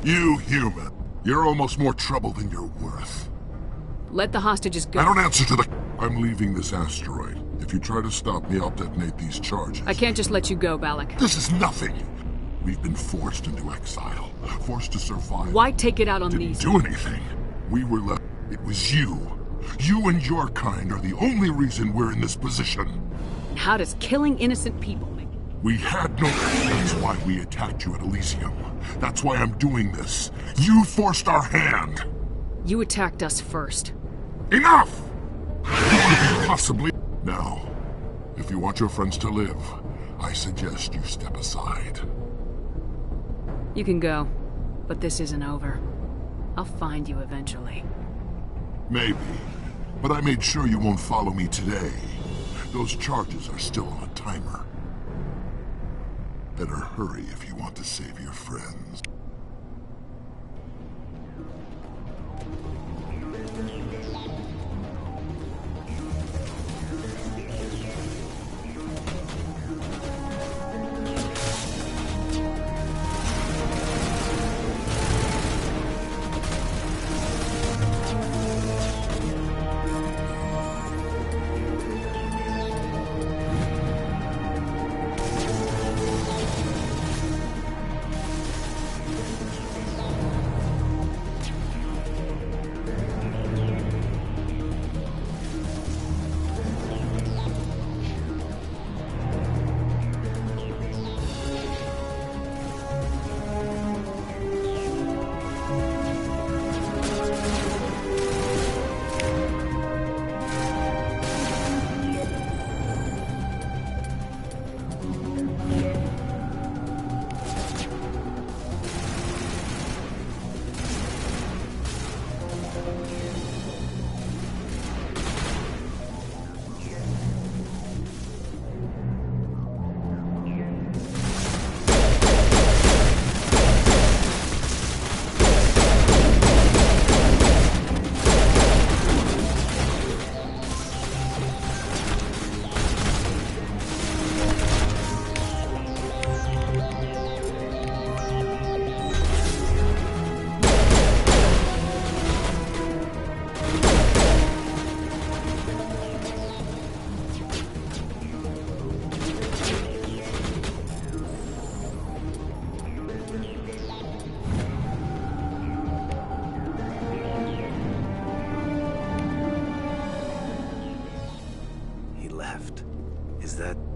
You human. You're almost more trouble than you're worth. Let the hostages go. I don't answer to the... I'm leaving this asteroid. If you try to stop me, I'll detonate these charges. I can't just let you go, Balak. This is nothing. We've been forced into exile. Forced to survive. Why take it out on these? Didn't do anything. We were left... It was you. You and your kind are the only reason we're in this position. How does killing innocent people make... We had no... That's why we attacked you at Elysium. That's why I'm doing this. You forced our hand. You attacked us first. Enough! Possibly... Now, if you want your friends to live, I suggest you step aside. You can go, but this isn't over. I'll find you eventually. Maybe, but I made sure you won't follow me today. Those charges are still on a timer. Better hurry if you want to save your friends.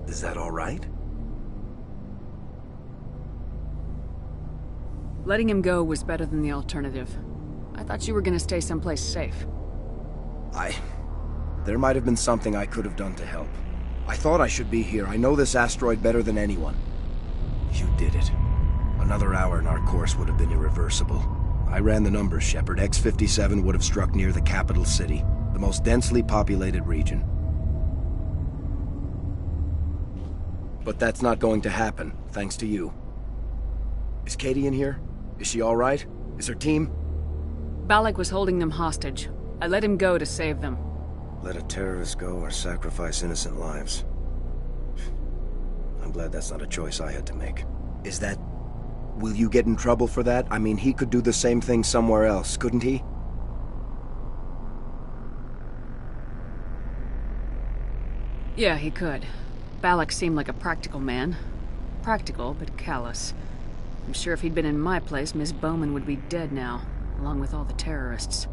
Is that all right? Letting him go was better than the alternative. I thought you were gonna stay someplace safe. There might have been something I could have done to help. I thought I should be here. I know this asteroid better than anyone. You did it. Another hour and our course would have been irreversible. I ran the numbers, Shepard. X-57 would have struck near the capital city, the most densely populated region. But that's not going to happen, thanks to you. Is Katie in here? Is she all right? Is her team? Balak was holding them hostage. I let him go to save them. Let a terrorist go or sacrifice innocent lives. I'm glad that's not a choice I had to make. Is that... Will you get in trouble for that? I mean, he could do the same thing somewhere else, couldn't he? Yeah, he could. Balak seemed like a practical man. Practical, but callous. I'm sure if he'd been in my place, Miss Bowman would be dead now, along with all the terrorists.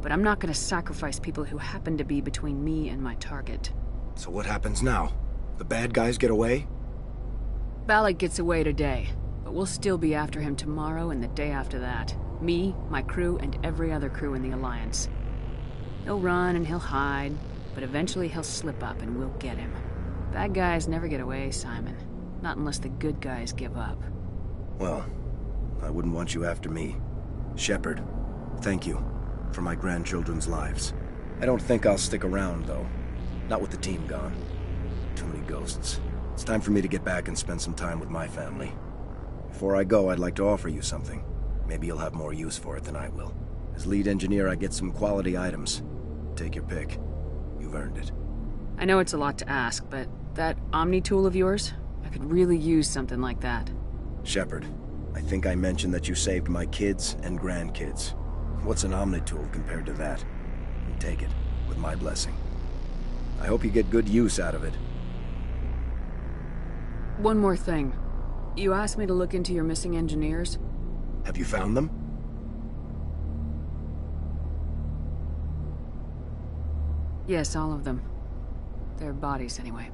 But I'm not gonna sacrifice people who happen to be between me and my target. So what happens now? The bad guys get away? Balak gets away today, but we'll still be after him tomorrow and the day after that. Me, my crew, and every other crew in the Alliance. He'll run and he'll hide, but eventually he'll slip up and we'll get him. Bad guys never get away, Simon. Not unless the good guys give up. Well, I wouldn't want you after me. Shepard, thank you for my grandchildren's lives. I don't think I'll stick around, though. Not with the team gone. Too many ghosts. It's time for me to get back and spend some time with my family. Before I go, I'd like to offer you something. Maybe you'll have more use for it than I will. As lead engineer, I get some quality items. Take your pick. You've earned it. I know it's a lot to ask, but that Omni tool of yours? I could really use something like that. Shepard, I think I mentioned that you saved my kids and grandkids. What's an Omnitool compared to that? You take it, with my blessing. I hope you get good use out of it. One more thing. You asked me to look into your missing engineers? Have you found them? Yes, all of them. Their bodies, anyway.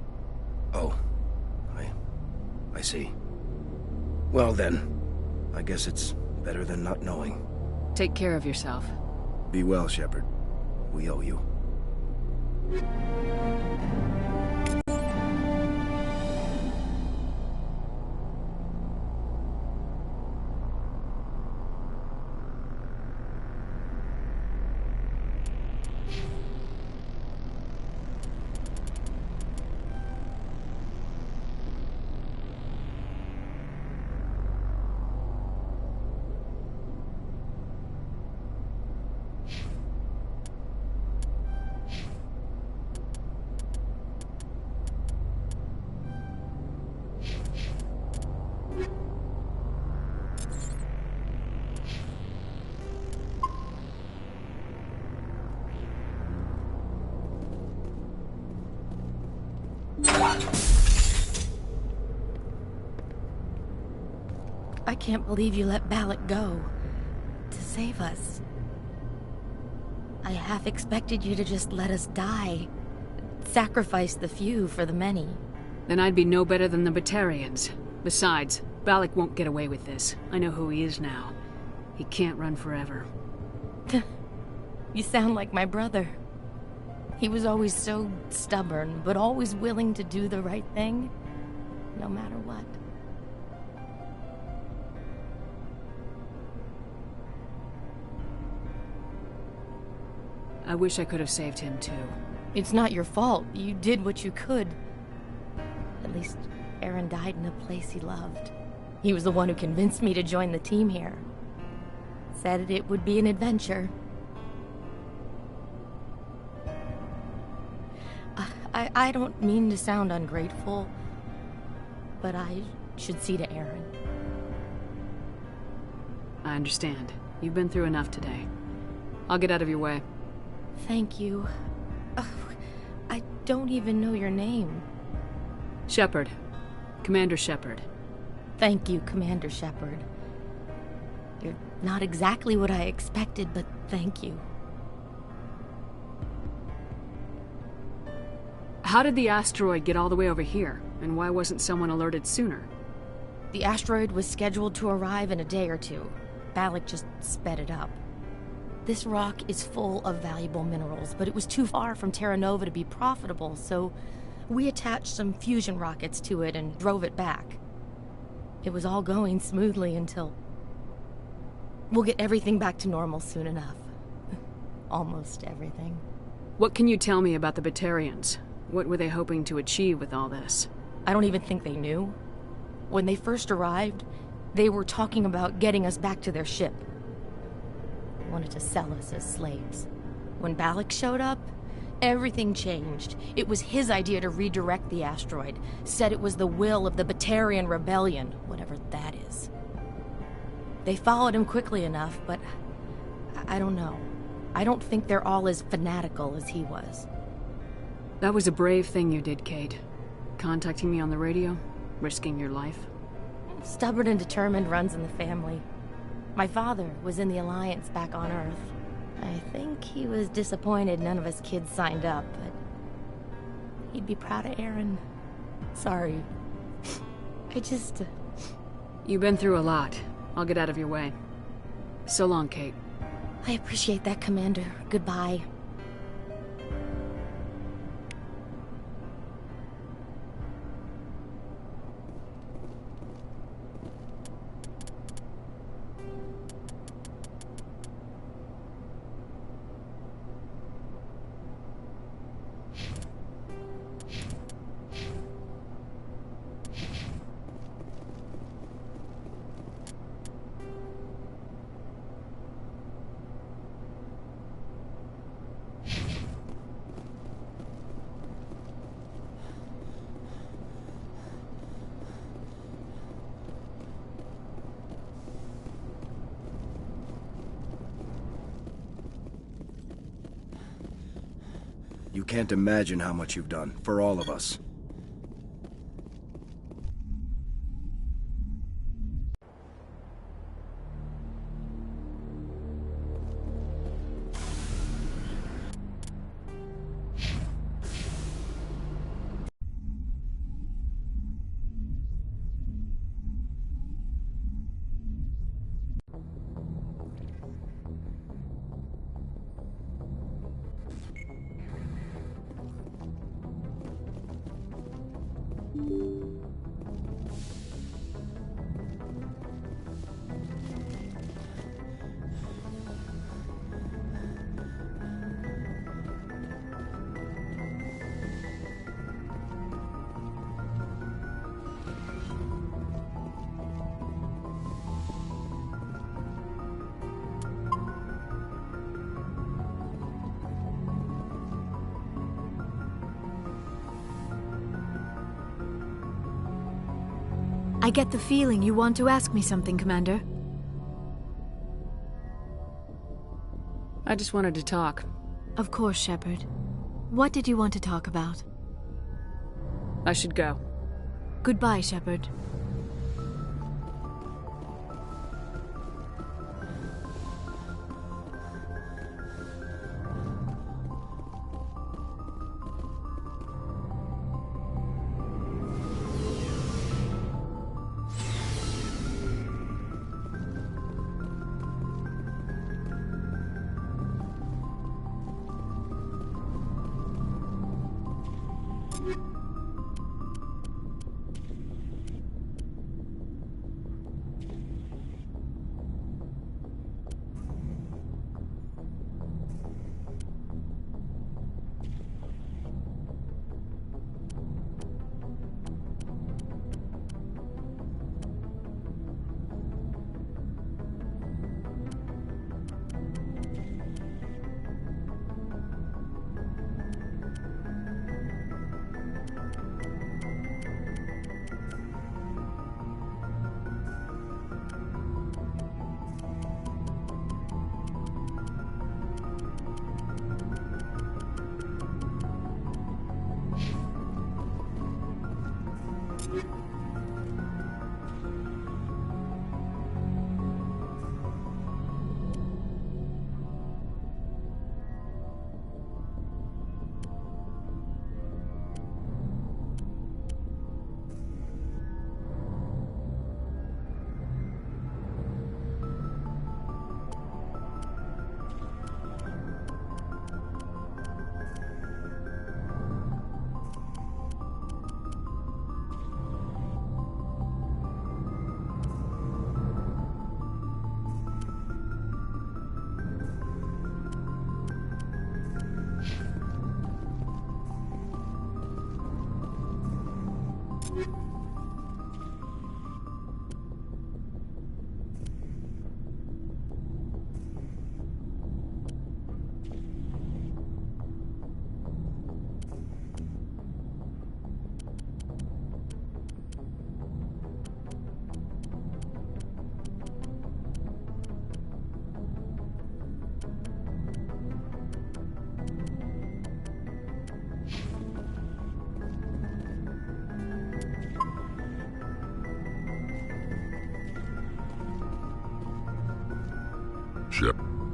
Oh. I see. Well then, I guess it's better than not knowing. Take care of yourself. Be well, Shepard. We owe you. I can't believe you let Balak go. To save us. I half expected you to just let us die. Sacrifice the few for the many. Then I'd be no better than the Batarians. Besides, Balak won't get away with this. I know who he is now. He can't run forever. You sound like my brother. He was always so stubborn, but always willing to do the right thing, no matter what. I wish I could have saved him, too. It's not your fault. You did what you could. At least, Aaron died in a place he loved. He was the one who convinced me to join the team here. Said it would be an adventure. I don't mean to sound ungrateful, but I should see to Aaron. I understand. You've been through enough today. I'll get out of your way. Thank you. I don't even know your name. Shepard. Commander Shepard. Thank you, Commander Shepard. You're not exactly what I expected, but thank you. How did the asteroid get all the way over here? And why wasn't someone alerted sooner? The asteroid was scheduled to arrive in a day or two. Balak just sped it up. This rock is full of valuable minerals, but it was too far from Terra Nova to be profitable, so we attached some fusion rockets to it and drove it back. It was all going smoothly until... We'll get everything back to normal soon enough. Almost everything. What can you tell me about the Batarians? What were they hoping to achieve with all this? I don't even think they knew. When they first arrived, they were talking about getting us back to their ship. They wanted to sell us as slaves. When Balak showed up, everything changed. It was his idea to redirect the asteroid. Said it was the will of the Batarian Rebellion, whatever that is. They followed him quickly enough, but I don't know. I don't think they're all as fanatical as he was. That was a brave thing you did, Kate. Contacting me on the radio, risking your life. Stubborn and determined runs in the family. My father was in the Alliance back on Earth. I think he was disappointed none of us kids signed up, but he'd be proud of Aaron. Sorry. I just... You've been through a lot. I'll get out of your way. So long, Kate. I appreciate that, Commander. Goodbye. can't imagine how much you've done, for all of us. I get the feeling you want to ask me something, Commander. I just wanted to talk. Of course, Shepard. What did you want to talk about? I should go. Goodbye, Shepard.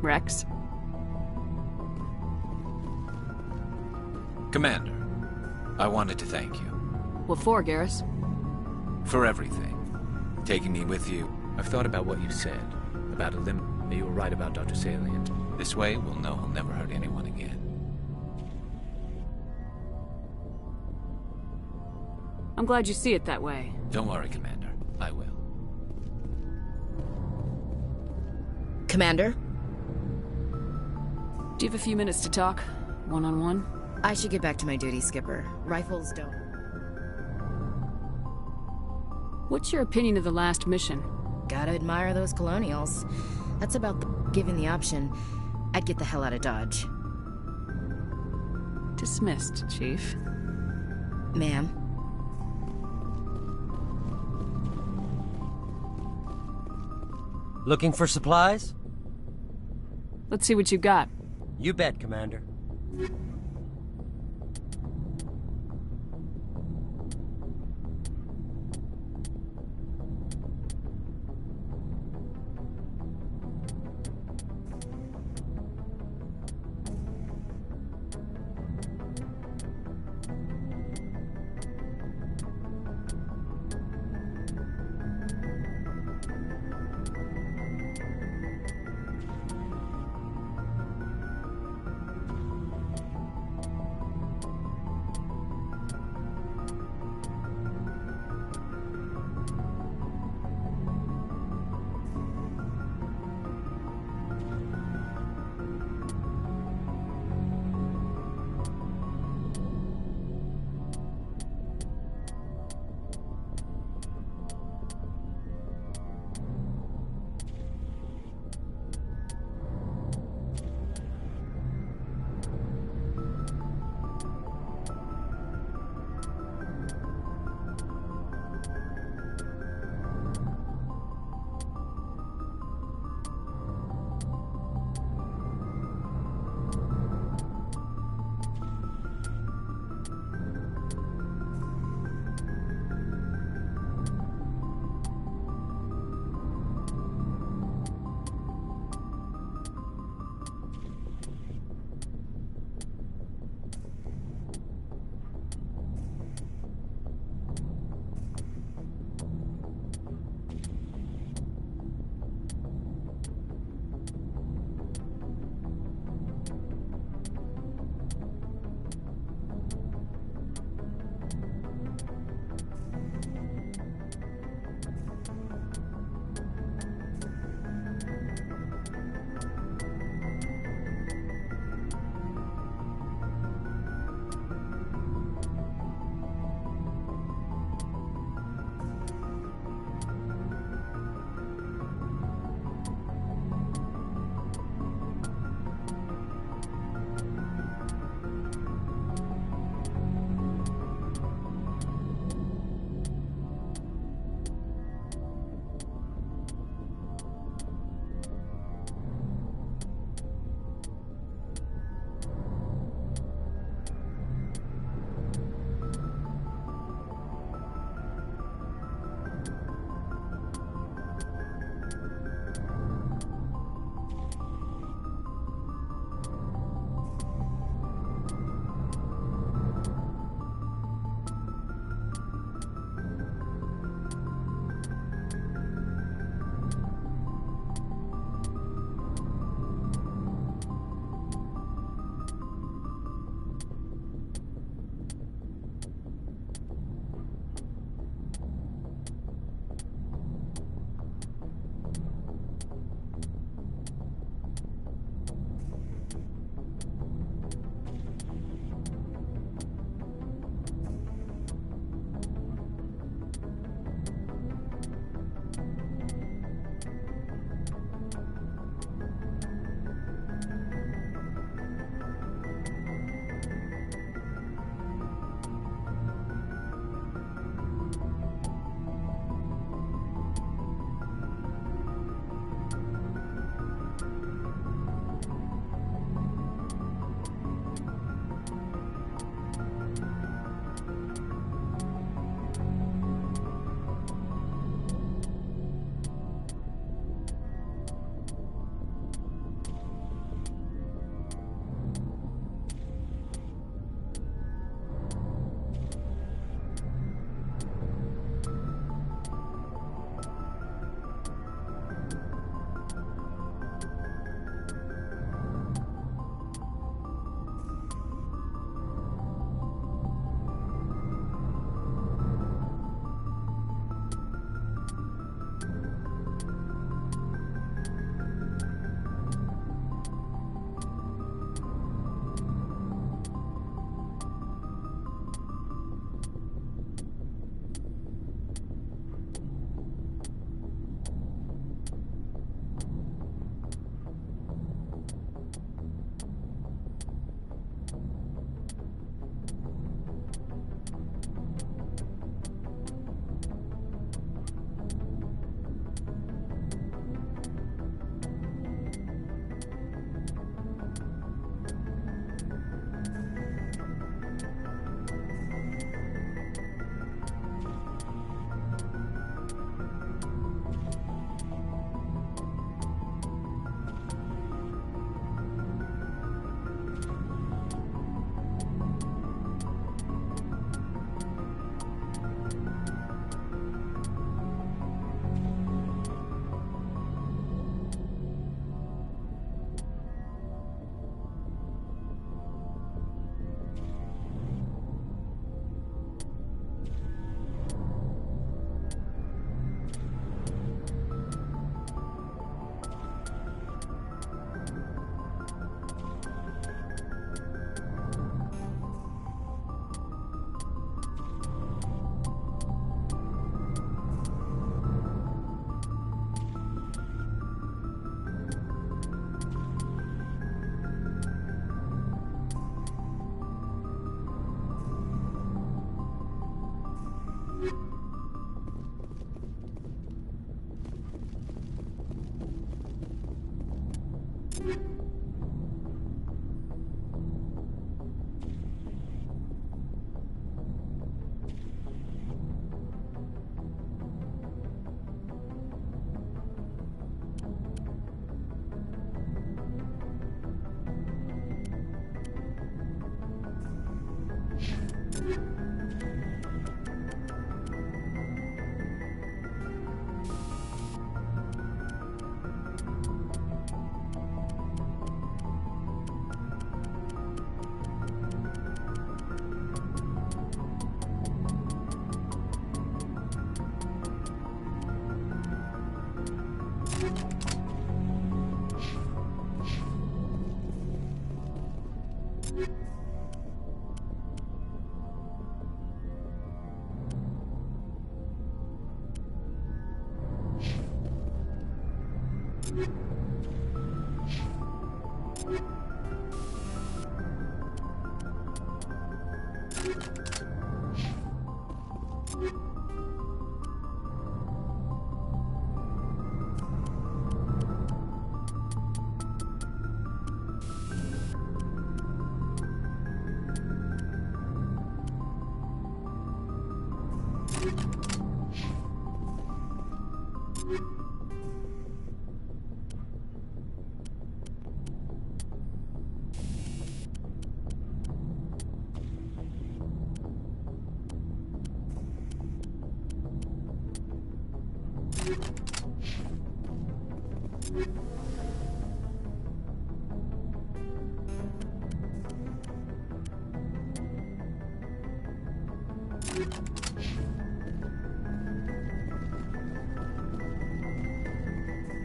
Rex? Commander, I wanted to thank you. What for, Garrus? For everything. Taking me with you. I've thought about what you said. About a limit. You were right about Dr. Salient. This way, we'll know he'll never hurt anyone again. I'm glad you see it that way. Don't worry, Commander. I will. Commander? Do you have a few minutes to talk? One-on-one? I should get back to my duty, Skipper. Rifles don't... What's your opinion of the last mission? Gotta admire those colonials. That's about given the option, I'd get the hell out of Dodge. Dismissed, Chief. Ma'am. Looking for supplies? Let's see what you got. You bet, Commander.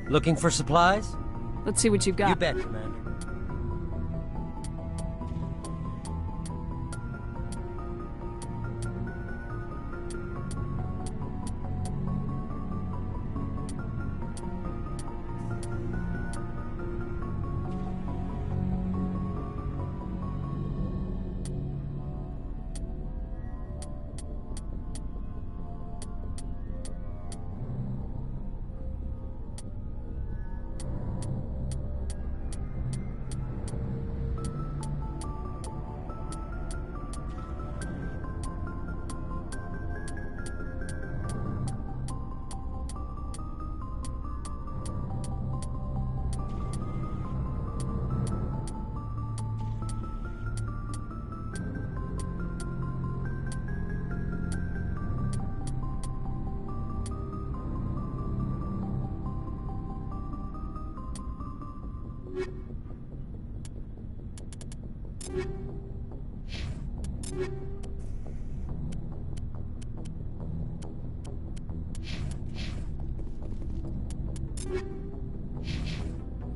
Looking for supplies? Let's see what you've got. You bet, Commander.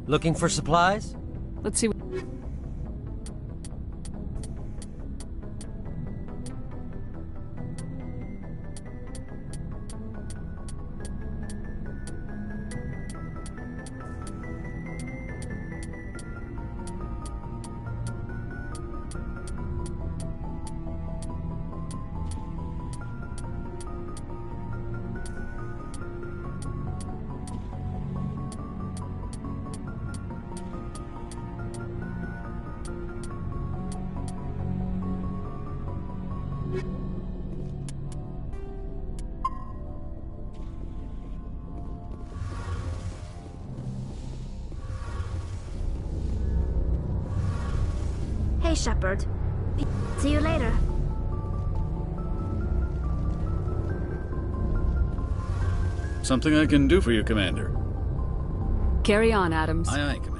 Looking for supplies? Let's see. Hey, Shepard. See you later. Something I can do for you, Commander. Carry on, Adams. Aye, aye, Commander.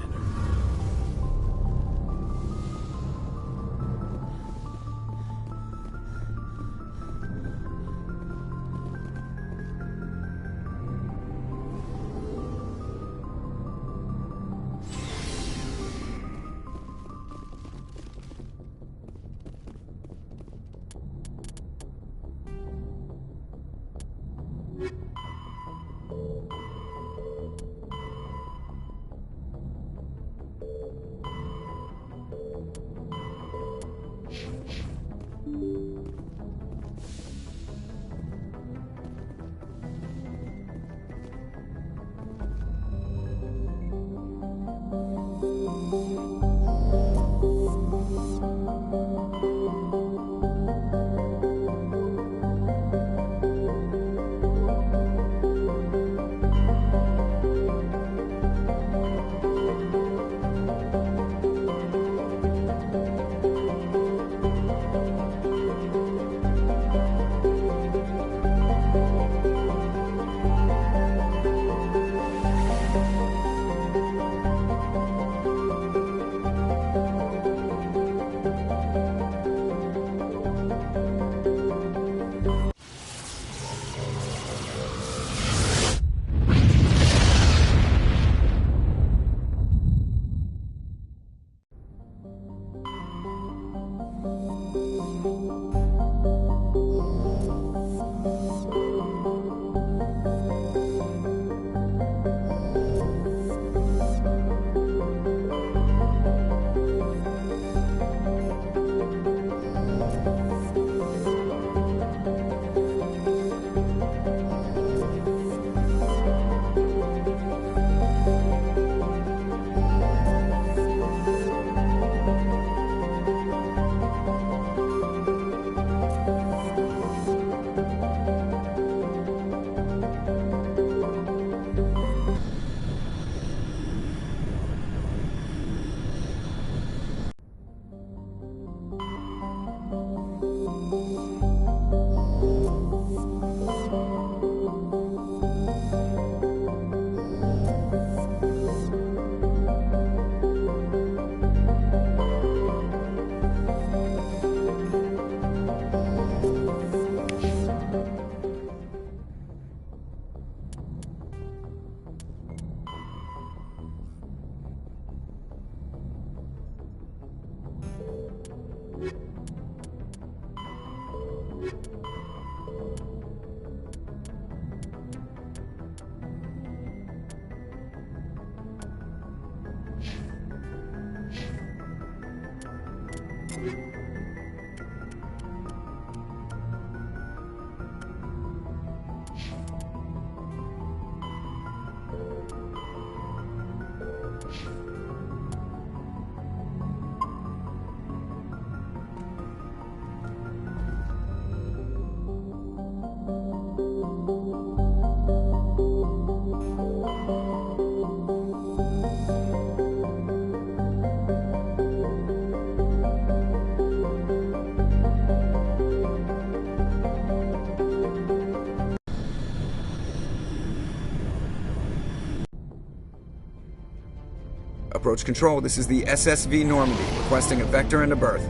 Approach control, this is the SSV Normandy, requesting a vector and a berth.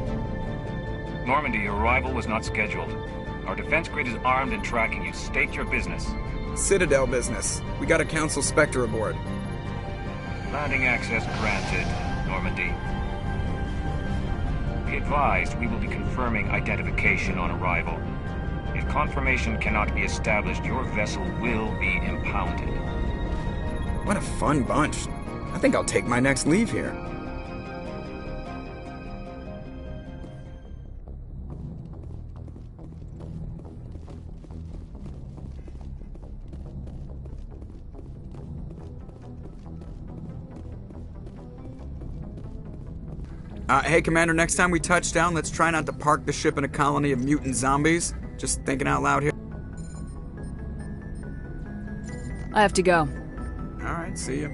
Normandy, your arrival was not scheduled. Our defense grid is armed and tracking you. State your business. Citadel business. We got a Council Spectre aboard. Landing access granted, Normandy. Be advised, we will be confirming identification on arrival. If confirmation cannot be established, your vessel will be impounded. What a fun bunch. I think I'll take my next leave here. Hey, Commander, next time we touch down, let's try not to park the ship in a colony of mutant zombies. Just thinking out loud here. I have to go. Alright, see ya.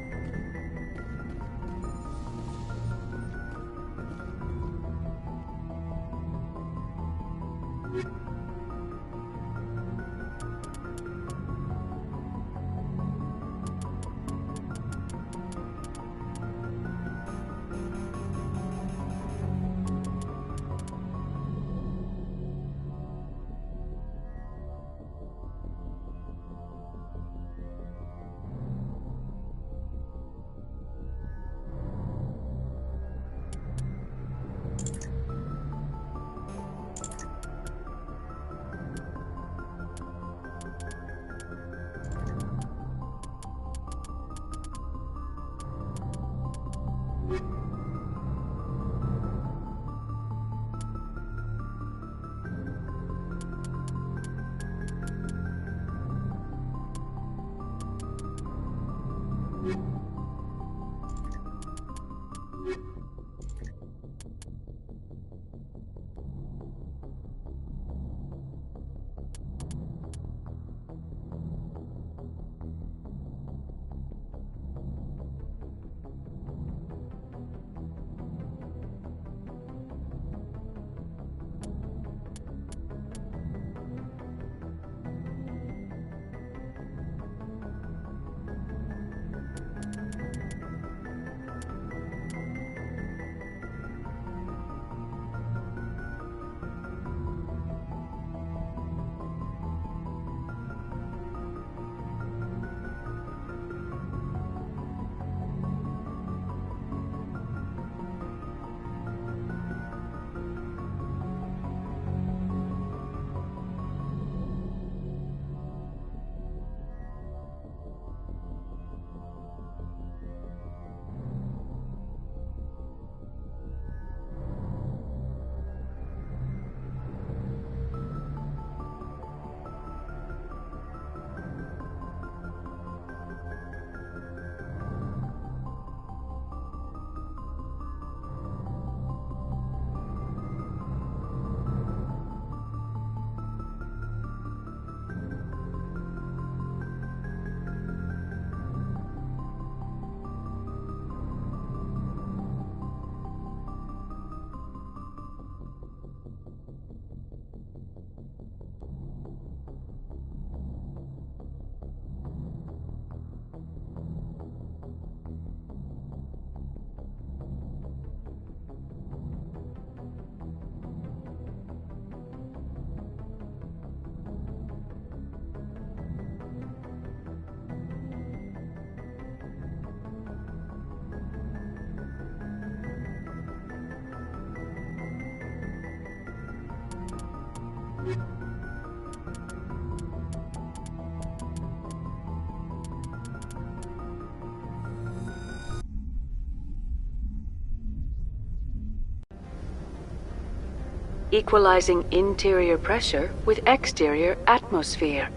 equalizing interior pressure with exterior atmosphere.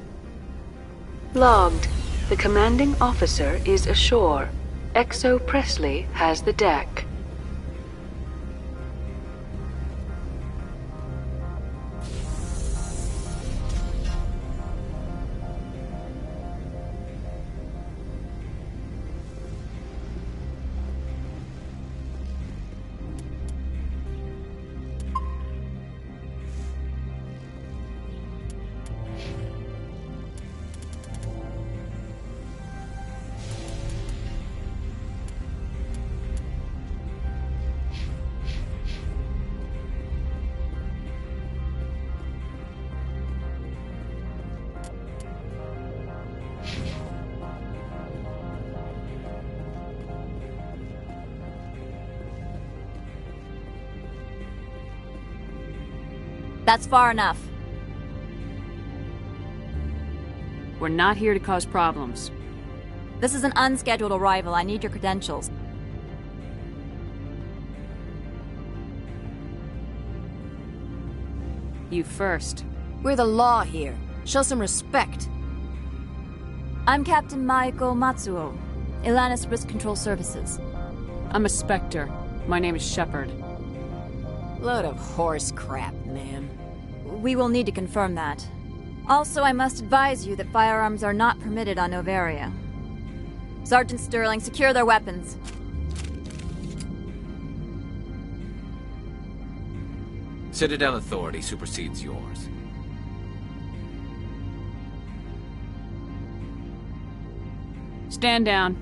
Logged. The commanding officer is ashore. XO Presley has the deck. That's far enough. We're not here to cause problems. This is an unscheduled arrival. I need your credentials. You first. We're the law here. Show some respect. I'm Captain Maiko Matsuo, Ilanis Risk Control Services. I'm a Spectre. My name is Shepard. Load of horse crap, ma'am. We will need to confirm that. Also, I must advise you that firearms are not permitted on Novaria. Sergeant Sterling, secure their weapons. Citadel authority supersedes yours. Stand down.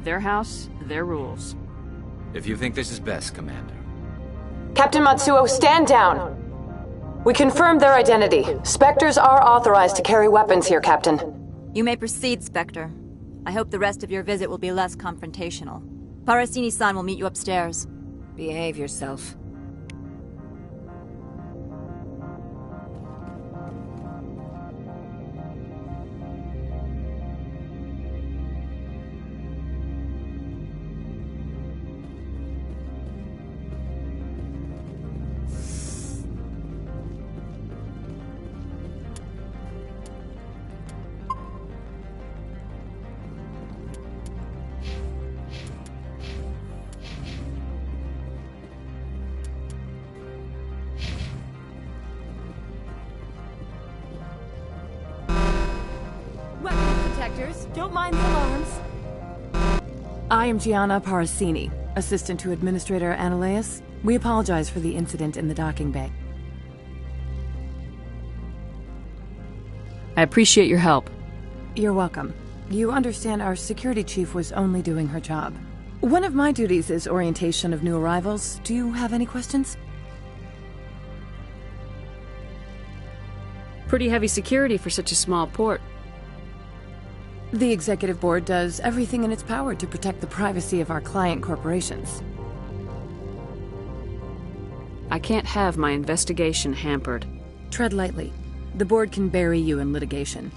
Their house, their rules. If you think this is best, Commander. Captain Matsuo, stand down! We confirmed their identity. Spectres are authorized to carry weapons here, Captain. You may proceed, Spectre. I hope the rest of your visit will be less confrontational. Parasini-san will meet you upstairs. Behave yourself. Don't mind the alarms. I am Gianna Parasini, assistant to Administrator Ananias. We apologize for the incident in the docking bay. I appreciate your help. You're welcome. You understand our security chief was only doing her job. One of my duties is orientation of new arrivals. Do you have any questions? Pretty heavy security for such a small port. The Executive Board does everything in its power to protect the privacy of our client corporations. I can't have my investigation hampered. Tread lightly. The Board can bury you in litigation.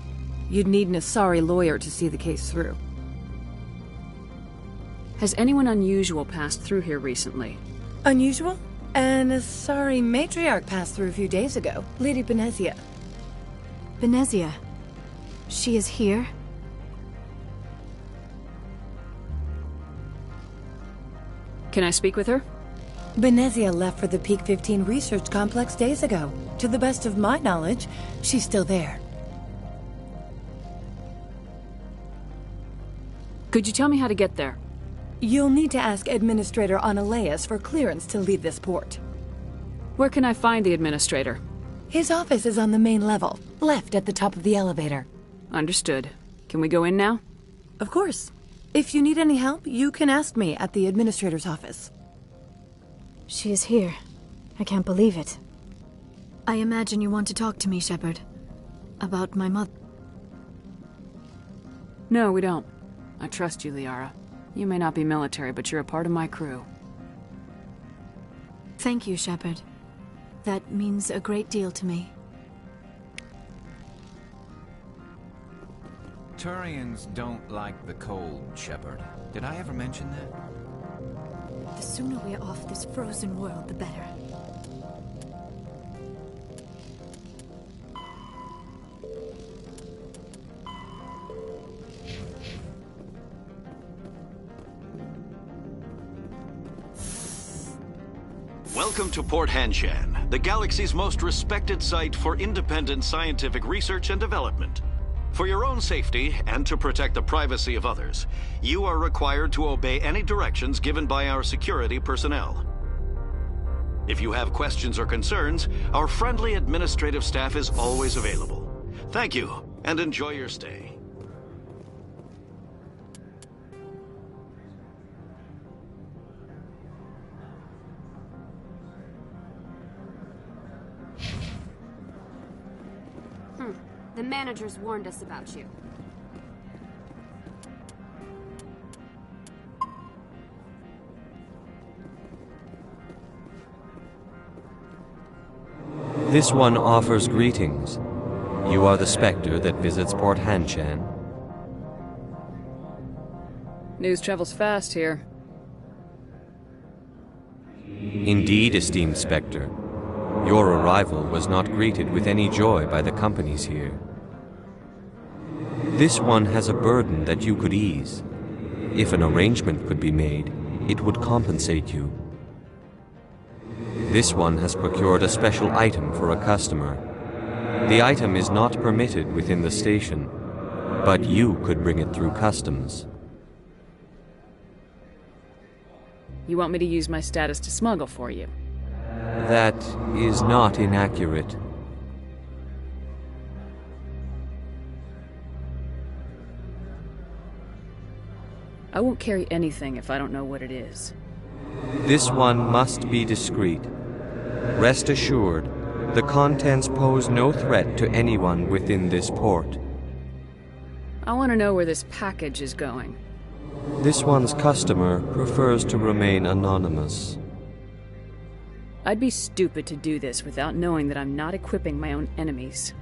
You'd need an Asari lawyer to see the case through. Has anyone unusual passed through here recently? Unusual? An Asari matriarch passed through a few days ago. Lady Benezia. Benezia? She is here? Can I speak with her? Benezia left for the Peak 15 research complex days ago. To the best of my knowledge, she's still there. Could you tell me how to get there? You'll need to ask Administrator Ananias for clearance to leave this port. Where can I find the Administrator? His office is on the main level, left at the top of the elevator. Understood. Can we go in now? Of course. If you need any help, you can ask me at the Administrator's office. She is here. I can't believe it. I imagine you want to talk to me, Shepard. About my mother. No, we don't. I trust you, Liara. You may not be military, but you're a part of my crew. Thank you, Shepard. That means a great deal to me. Turians don't like the cold, Shepard. Did I ever mention that? The sooner we're off this frozen world, the better. Welcome to Port Hanshan, the galaxy's most respected site for independent scientific research and development. For your own safety and to protect the privacy of others, you are required to obey any directions given by our security personnel. If you have questions or concerns, our friendly administrative staff is always available. Thank you, and enjoy your stay. The managers warned us about you. This one offers greetings. You are the Spectre that visits Port Hanshan. News travels fast here. Indeed, esteemed Spectre. Your arrival was not greeted with any joy by the companies here. This one has a burden that you could ease. If an arrangement could be made, it would compensate you. This one has procured a special item for a customer. The item is not permitted within the station, but you could bring it through customs. You want me to use my status to smuggle for you? That is not inaccurate. I won't carry anything if I don't know what it is. This one must be discreet. Rest assured, the contents pose no threat to anyone within this port. I want to know where this package is going. This one's customer prefers to remain anonymous. I'd be stupid to do this without knowing that I'm not equipping my own enemies.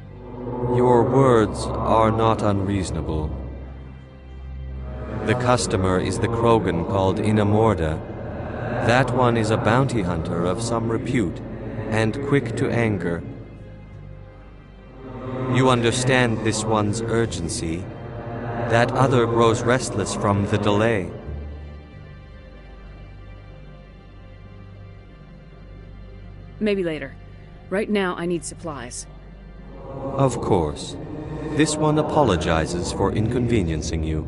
Your words are not unreasonable. The customer is the Krogan called Inamorda. That one is a bounty hunter of some repute, and quick to anger. You understand this one's urgency. That other grows restless from the delay. Maybe later. Right now, I need supplies. Of course. This one apologizes for inconveniencing you.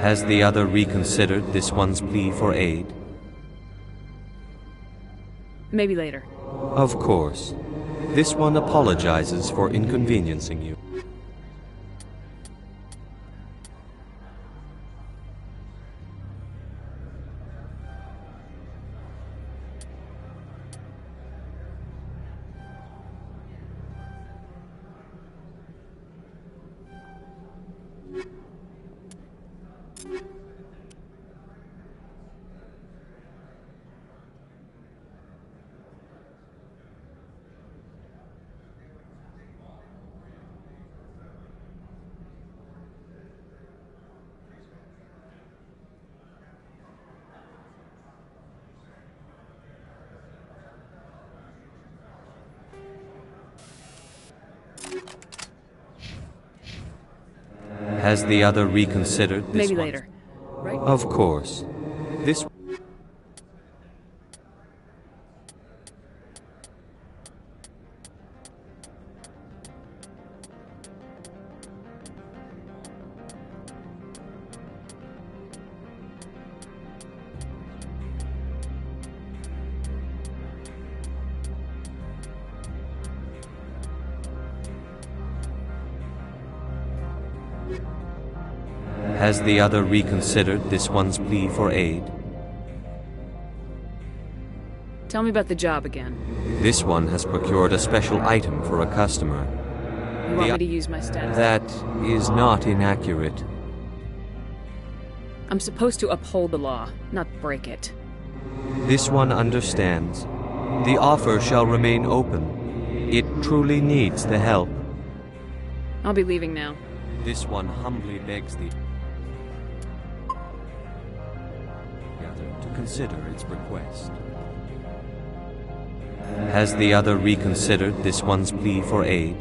Has the other reconsidered this one's plea for aid? Maybe later. Of course. This one apologizes for inconveniencing you. Has the other reconsidered this Maybe one? later. Right? Of course. This... Has the other reconsidered this one's plea for aid? Tell me about the job again. This one has procured a special item for a customer. You want me to use my status? That is not inaccurate. I'm supposed to uphold the law, not break it. This one understands. The offer shall remain open. It truly needs the help. I'll be leaving now. This one humbly begs thee. consider its request. Has the other reconsidered this one's plea for aid?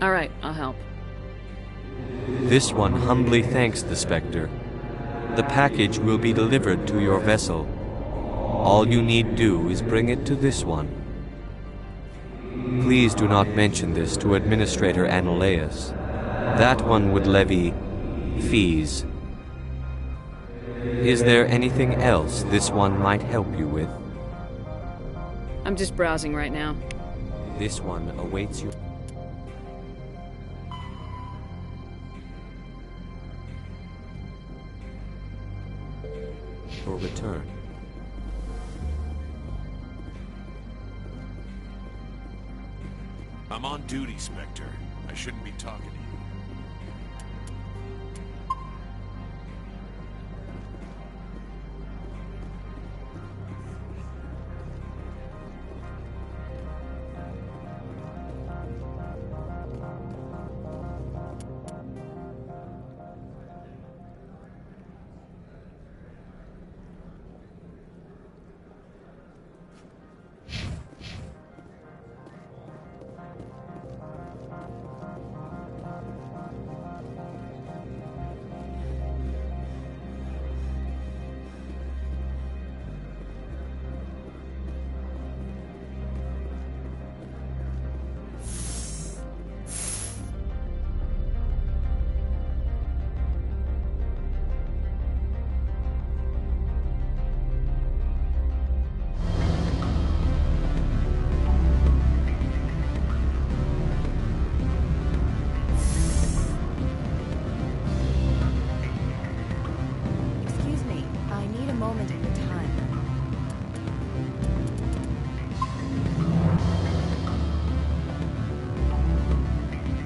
All right, I'll help. This one humbly thanks the Spectre. The package will be delivered to your vessel. All you need do is bring it to this one. Please do not mention this to Administrator Annileus. That one would levy fees. Is there anything else this one might help you with? I'm just browsing right now. This one awaits you. For return. I'm on duty, Spectre. I shouldn't be talking to you.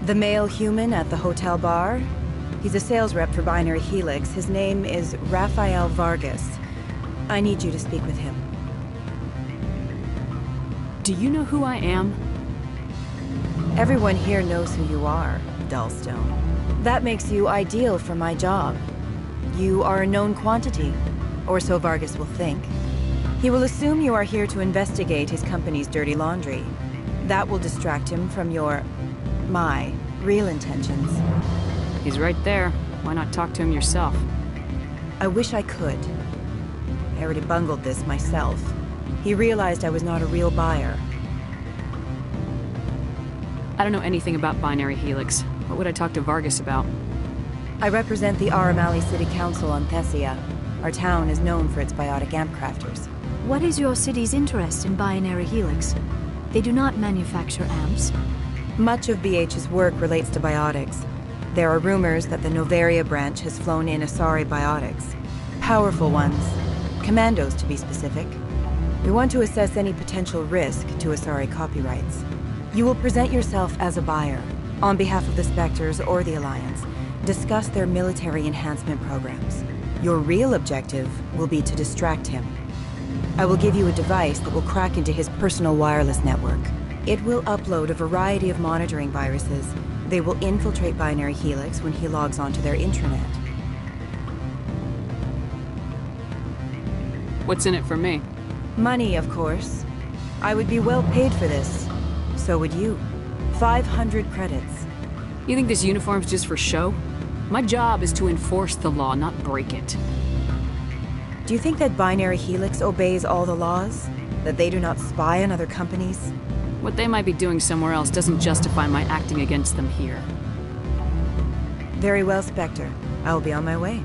The male human at the hotel bar? He's a sales rep for Binary Helix. His name is Rafael Vargas. I need you to speak with him. Do you know who I am? Everyone here knows who you are, Dullstone. That makes you ideal for my job. You are a known quantity, or so Vargas will think. He will assume you are here to investigate his company's dirty laundry. That will distract him from my real intentions. He's right there. Why not talk to him yourself? I wish I could. I already bungled this myself. He realized I was not a real buyer. I don't know anything about Binary Helix. What would I talk to Vargas about? I represent the Aramali City Council on Thessia. Our town is known for its biotic amp crafters. What is your city's interest in Binary Helix? They do not manufacture amps. Much of BH's work relates to biotics. There are rumors that the Novaria branch has flown in Asari biotics. Powerful ones. Commandos, to be specific. We want to assess any potential risk to Asari copyrights. You will present yourself as a buyer, on behalf of the Spectres or the Alliance. Discuss their military enhancement programs. Your real objective will be to distract him. I will give you a device that will crack into his personal wireless network. It will upload a variety of monitoring viruses. They will infiltrate Binary Helix when he logs onto their intranet. What's in it for me? Money, of course. I would be well paid for this. So would you. 500 credits. You think this uniform's just for show? My job is to enforce the law, not break it. Do you think that Binary Helix obeys all the laws? That they do not spy on other companies? What they might be doing somewhere else doesn't justify my acting against them here. Very well, Spectre. I will be on my way.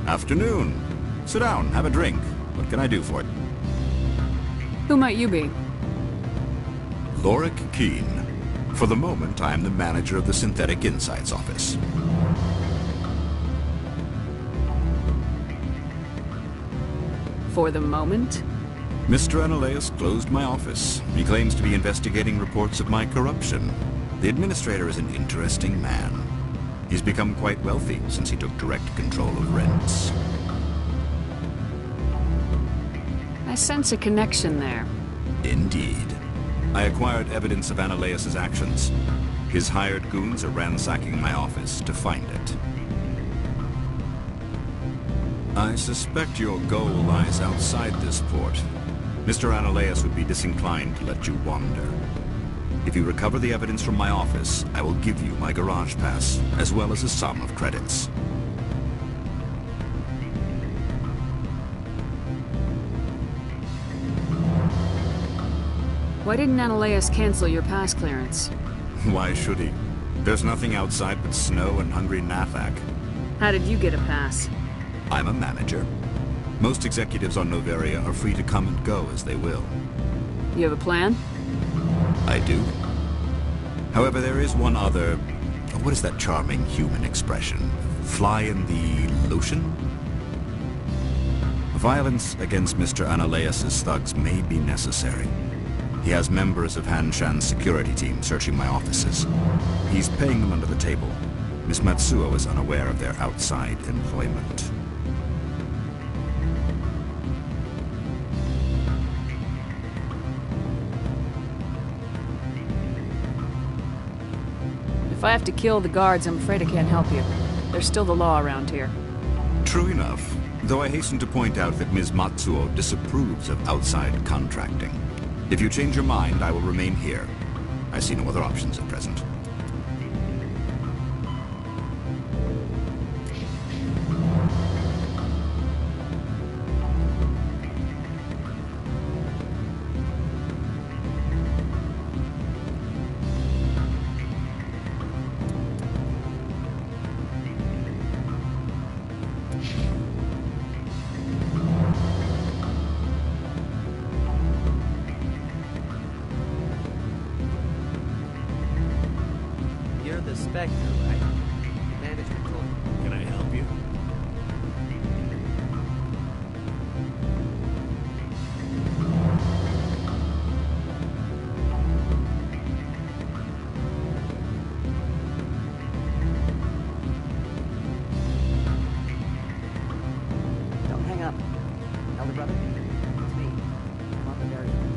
Afternoon. Sit down, have a drink. What can I do for you? Who might you be? Lorik Keen, For the moment, I am the manager of the Synthetic Insights Office. For the moment? Mr. Ananias closed my office. He claims to be investigating reports of my corruption. The administrator is an interesting man. He's become quite wealthy since he took direct control of rents. I sense a connection there. Indeed. I acquired evidence of Ananias' actions. His hired goons are ransacking my office to find it. I suspect your goal lies outside this port. Mr. Ananias would be disinclined to let you wander. If you recover the evidence from my office, I will give you my garage pass, as well as a sum of credits. Why didn't Ananias cancel your pass clearance? Why should he? There's nothing outside but snow and hungry Nathak. How did you get a pass? I'm a manager. Most executives on Noveria are free to come and go as they will. You have a plan? I do. However, there is one other... What is that charming human expression? Fly in the lotion? Violence against Mr. Ananias' thugs may be necessary. He has members of Han Shan's security team searching my offices. He's paying them under the table. Miss Matsuo is unaware of their outside employment. If I have to kill the guards, I'm afraid I can't help you. There's still the law around here. True enough, though I hasten to point out that Ms. Matsuo disapproves of outside contracting. If you change your mind, I will remain here. I see no other options at present. You're the Spectre, right? Management told me. Can I help you? Don't hang up. Elder brother, it's me. I'm on the very end.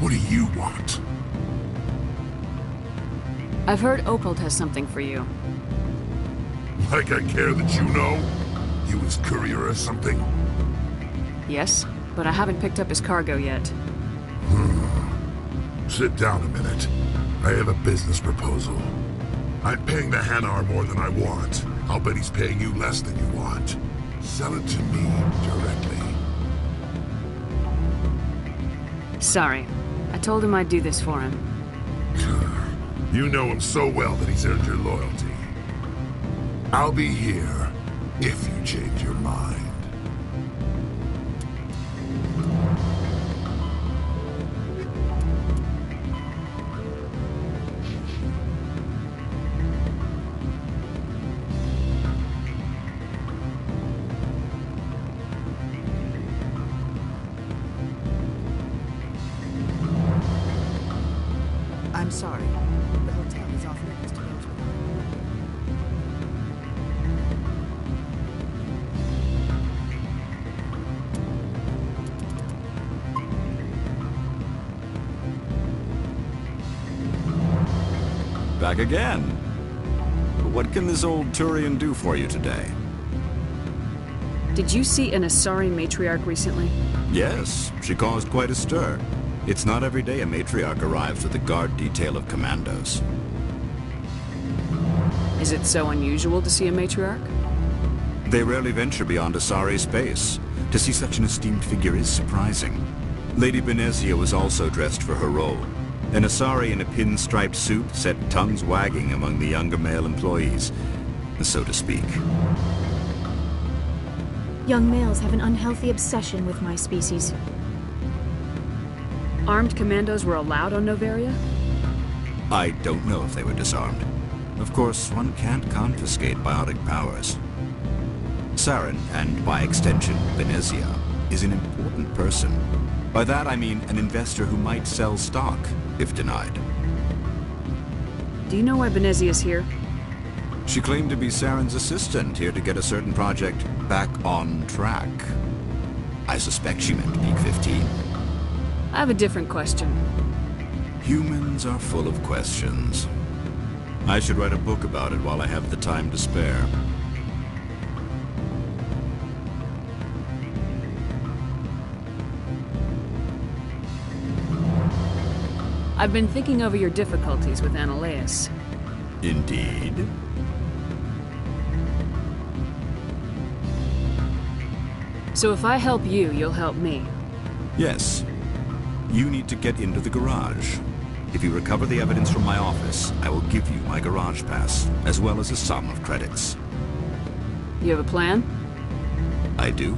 What do you want? I've heard Opold has something for you. Like I care that you know? You his courier or something? Yes, but I haven't picked up his cargo yet. Sit down a minute. I have a business proposal. I'm paying the Hanar more than I want. I'll bet he's paying you less than you want. Sell it to me directly. Sorry. I told him I'd do this for him. You know him so well that he's earned your loyalty. I'll be here if you change your mind. I'm sorry. The hotel is off limits to those without. Back again. What can this old Turian do for you today? Did you see an Asari matriarch recently? Yes, she caused quite a stir. It's not every day a matriarch arrives with a guard detail of commandos. Is it so unusual to see a matriarch? They rarely venture beyond Asari space. To see such an esteemed figure is surprising. Lady Benezia was also dressed for her role. An Asari in a pinstriped suit set tongues wagging among the younger male employees, so to speak. Young males have an unhealthy obsession with my species. Armed commandos were allowed on Noveria? I don't know if they were disarmed. Of course, one can't confiscate biotic powers. Saren, and by extension, Benezia, is an important person. By that I mean an investor who might sell stock, if denied. Do you know why Benezia's here? She claimed to be Saren's assistant, here to get a certain project back on track. I suspect she meant Peak 15. I have a different question. Humans are full of questions. I should write a book about it while I have the time to spare. I've been thinking over your difficulties with Analeus. Indeed. So if I help you, you'll help me. Yes. You need to get into the garage. If you recover the evidence from my office, I will give you my garage pass, as well as a sum of credits. You have a plan? I do.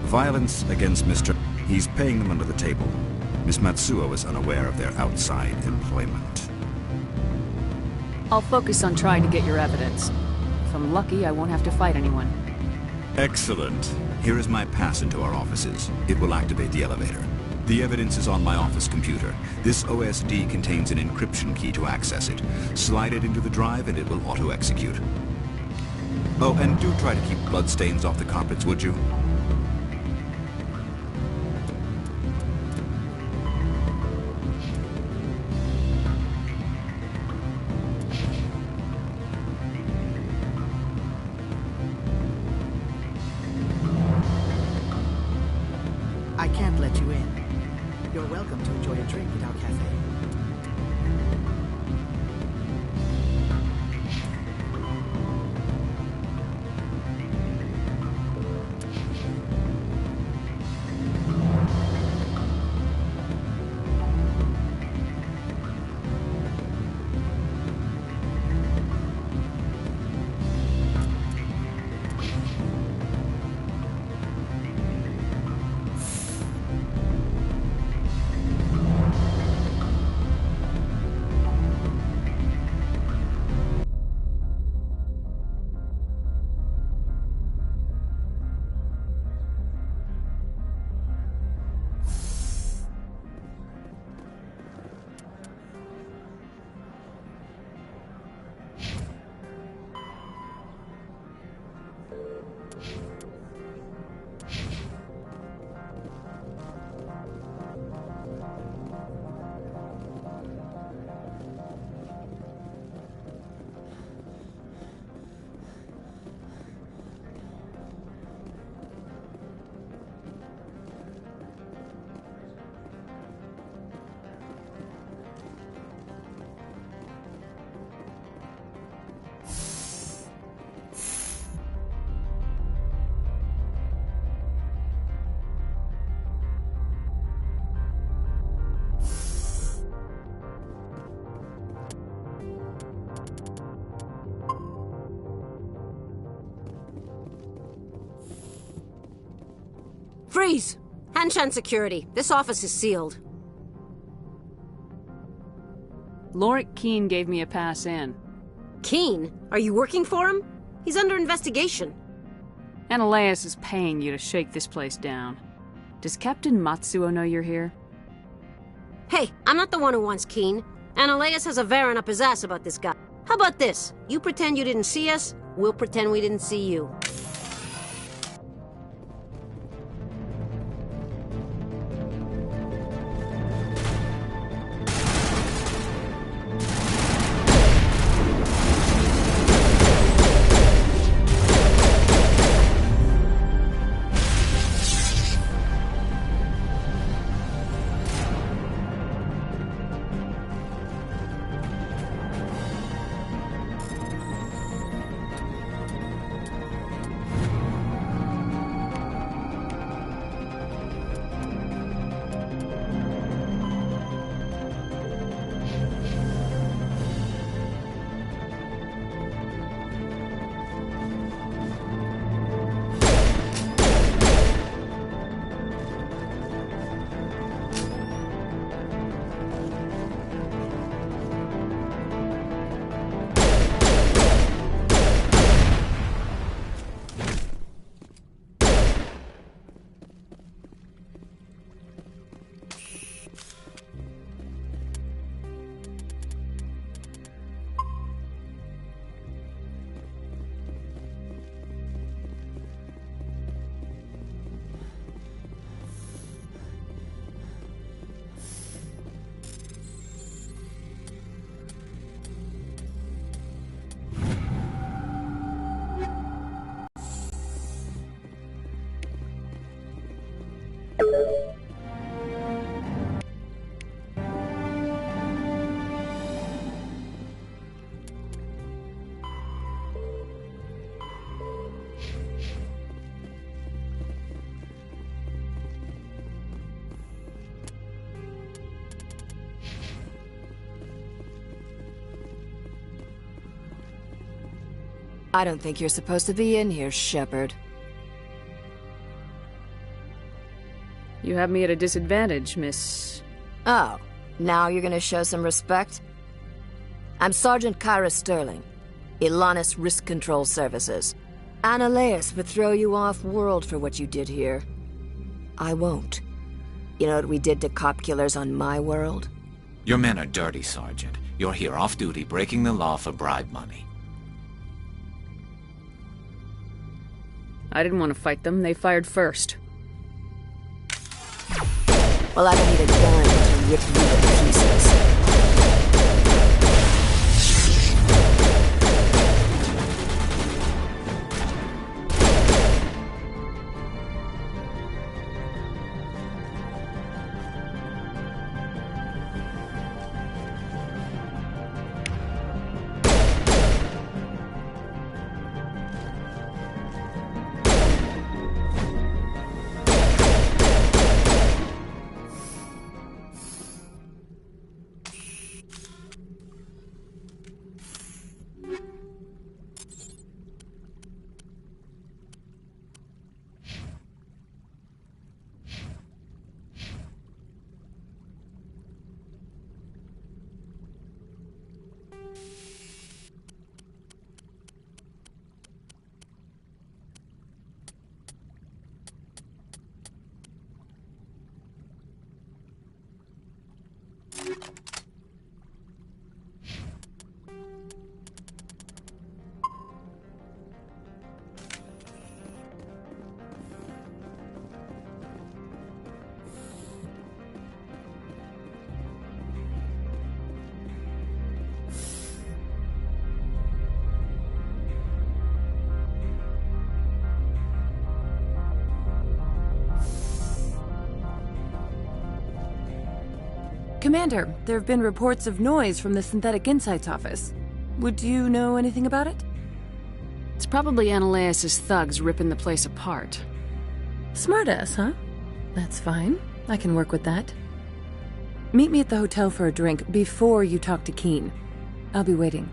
Violence against Mr. He's paying them under the table. Miss Matsuo is unaware of their outside employment. I'll focus on trying to get your evidence. If I'm lucky, I won't have to fight anyone. Excellent. Here is my pass into our offices. It will activate the elevator. The evidence is on my office computer. This OSD contains an encryption key to access it. Slide it into the drive and it will auto-execute. Oh, and do try to keep bloodstains off the carpets, would you? I can't let you in. You're welcome to enjoy a drink at our cafe. Freeze! Hanshan security. This office is sealed. Lorik Keene gave me a pass in. Keene? Are you working for him? He's under investigation. Analeus is paying you to shake this place down. Does Captain Matsuo know you're here? Hey, I'm not the one who wants Keene. Analeus has a Varen up his ass about this guy. How about this? You pretend you didn't see us, we'll pretend we didn't see you. I don't think you're supposed to be in here, Shepard. You have me at a disadvantage, Miss... Oh, now you're gonna show some respect? I'm Sergeant Kyra Sterling, Ilanis Risk Control Services. Annaleus would throw you off-world for what you did here. I won't. You know what we did to cop killers on my world? Your men are dirty, Sergeant. You're here off-duty, breaking the law for bribe money. I didn't want to fight them. They fired first. Well, I don't need a gun to rip you to pieces. Commander, there have been reports of noise from the Synthetic Insights office. Would you know anything about it? It's probably Annaleus' thugs ripping the place apart. Smartass, huh? That's fine. I can work with that. Meet me at the hotel for a drink before you talk to Keen. I'll be waiting.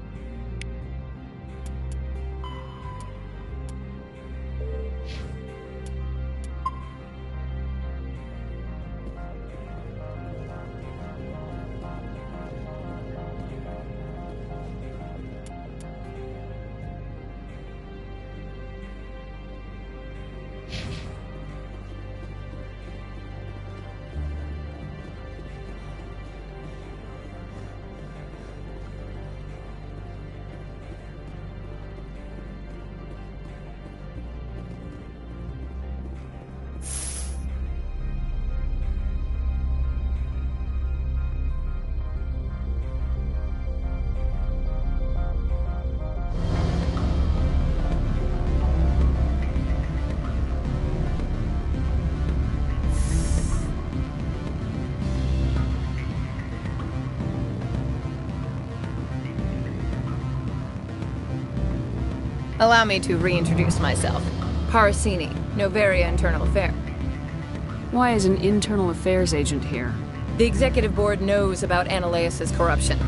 Allow me to reintroduce myself. Parasini, Novaria Internal Affairs. Why is an internal affairs agent here? The executive board knows about Annaleus' corruption.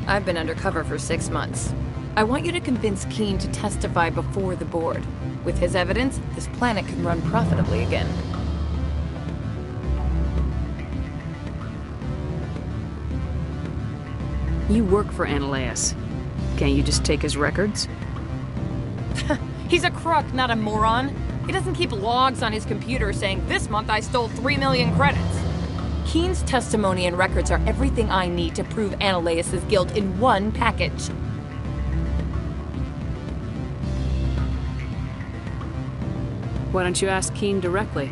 I've been undercover for 6 months. I want you to convince Keen to testify before the board. With his evidence, this planet can run profitably again. You work for Annaleus. Can't you just take his records? He's a crook, not a moron. He doesn't keep logs on his computer saying, "This month I stole 3 million credits." Keen's testimony and records are everything I need to prove Annaleus' guilt in one package. Why don't you ask Keen directly?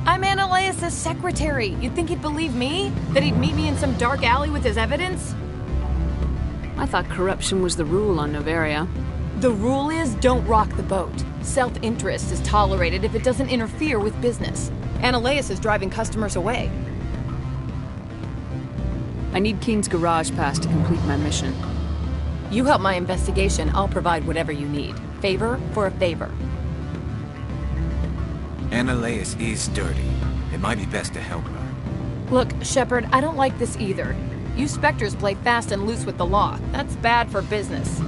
I'm Annaleus' secretary. You'd think he'd believe me? That he'd meet me in some dark alley with his evidence? I thought corruption was the rule on Novaria. The rule is, don't rock the boat. Self-interest is tolerated if it doesn't interfere with business. Annaleus is driving customers away. I need Keen's garage pass to complete my mission. You help my investigation, I'll provide whatever you need. Favor for a favor. Annaleus is dirty. It might be best to help her. Look, Shepard, I don't like this either. You Spectres play fast and loose with the law. That's bad for business.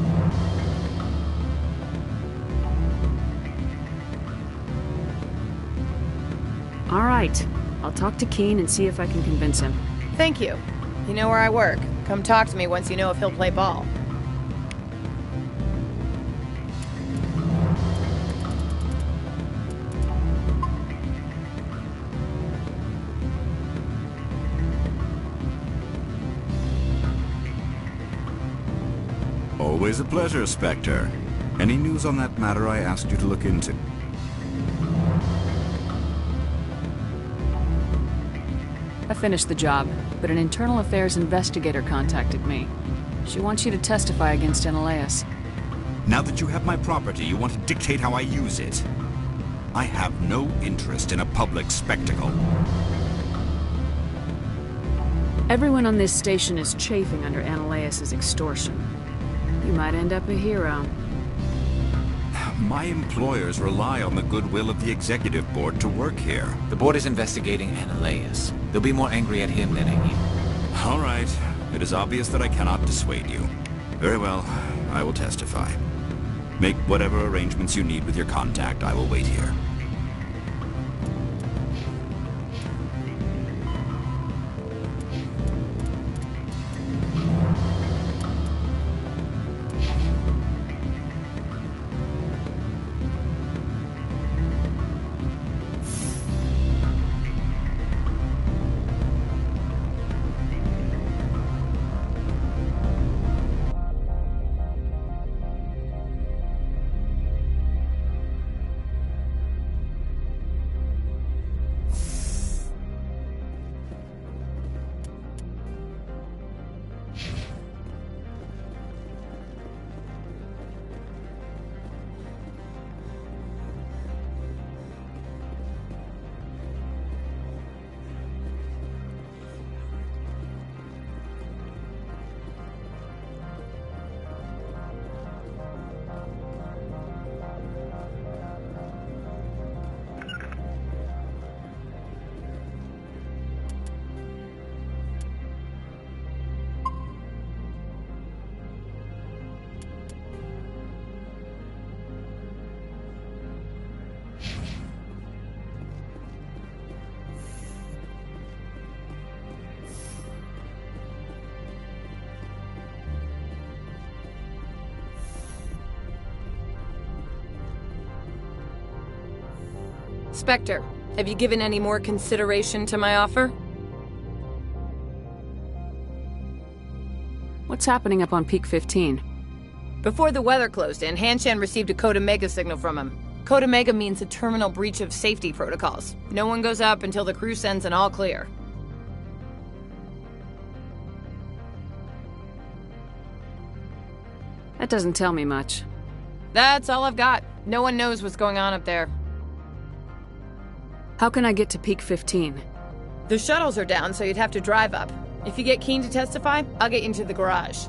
All right. I'll talk to Keen and see if I can convince him. Thank you. You know where I work. Come talk to me once you know if he'll play ball. Always a pleasure, Spectre. Any news on that matter I asked you to look into? I finished the job, but an internal affairs investigator contacted me. She wants you to testify against Analeas. Now that you have my property, you want to dictate how I use it. I have no interest in a public spectacle. Everyone on this station is chafing under Analeas' extortion. You might end up a hero. My employers rely on the goodwill of the executive board to work here. The board is investigating Analeas. They'll be more angry at him than at you. All right. It is obvious that I cannot dissuade you. Very well. I will testify. Make whatever arrangements you need with your contact. I will wait here. Spectre, have you given any more consideration to my offer? What's happening up on Peak 15? Before the weather closed in, Hanshan received a Code Omega signal from him. Code Omega means a terminal breach of safety protocols. No one goes up until the crew sends an all clear. That doesn't tell me much. That's all I've got. No one knows what's going on up there. How can I get to Peak 15? The shuttles are down, so you'd have to drive up. If you get Keen to testify, I'll get you into the garage.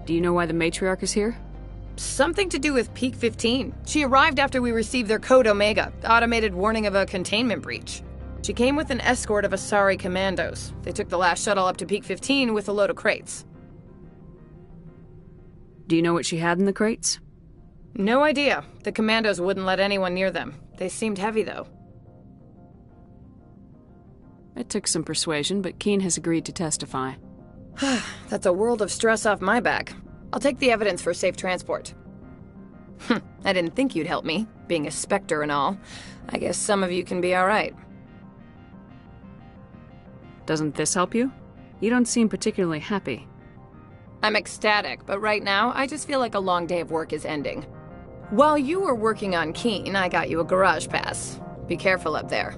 Do you know why the matriarch is here? Something to do with Peak 15. She arrived after we received their Code Omega, automated warning of a containment breach. She came with an escort of Asari commandos. They took the last shuttle up to Peak 15 with a load of crates. Do you know what she had in the crates? No idea. The commandos wouldn't let anyone near them. They seemed heavy, though. It took some persuasion, but Keen has agreed to testify. That's a world of stress off my back. I'll take the evidence for safe transport. I didn't think you'd help me, being a Spectre and all. I guess some of you can be alright. Doesn't this help you? You don't seem particularly happy. I'm ecstatic, but right now, I just feel like a long day of work is ending. While you were working on Keen, I got you a garage pass. Be careful up there.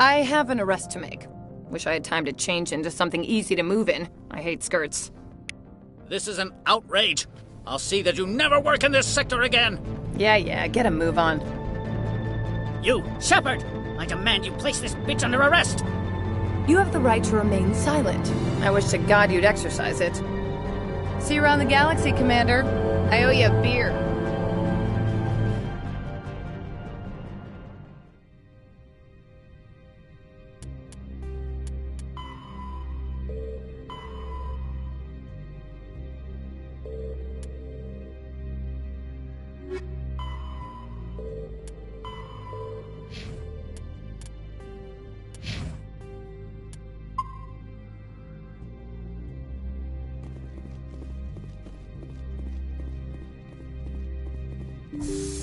I have an arrest to make. Wish I had time to change into something easy to move in. I hate skirts. This is an outrage. I'll see that you never work in this sector again. Yeah, get a move on. You, Shepard! I demand you place this bitch under arrest! You have the right to remain silent. I wish to God you'd exercise it. See you around the galaxy, Commander. I owe you a beer. you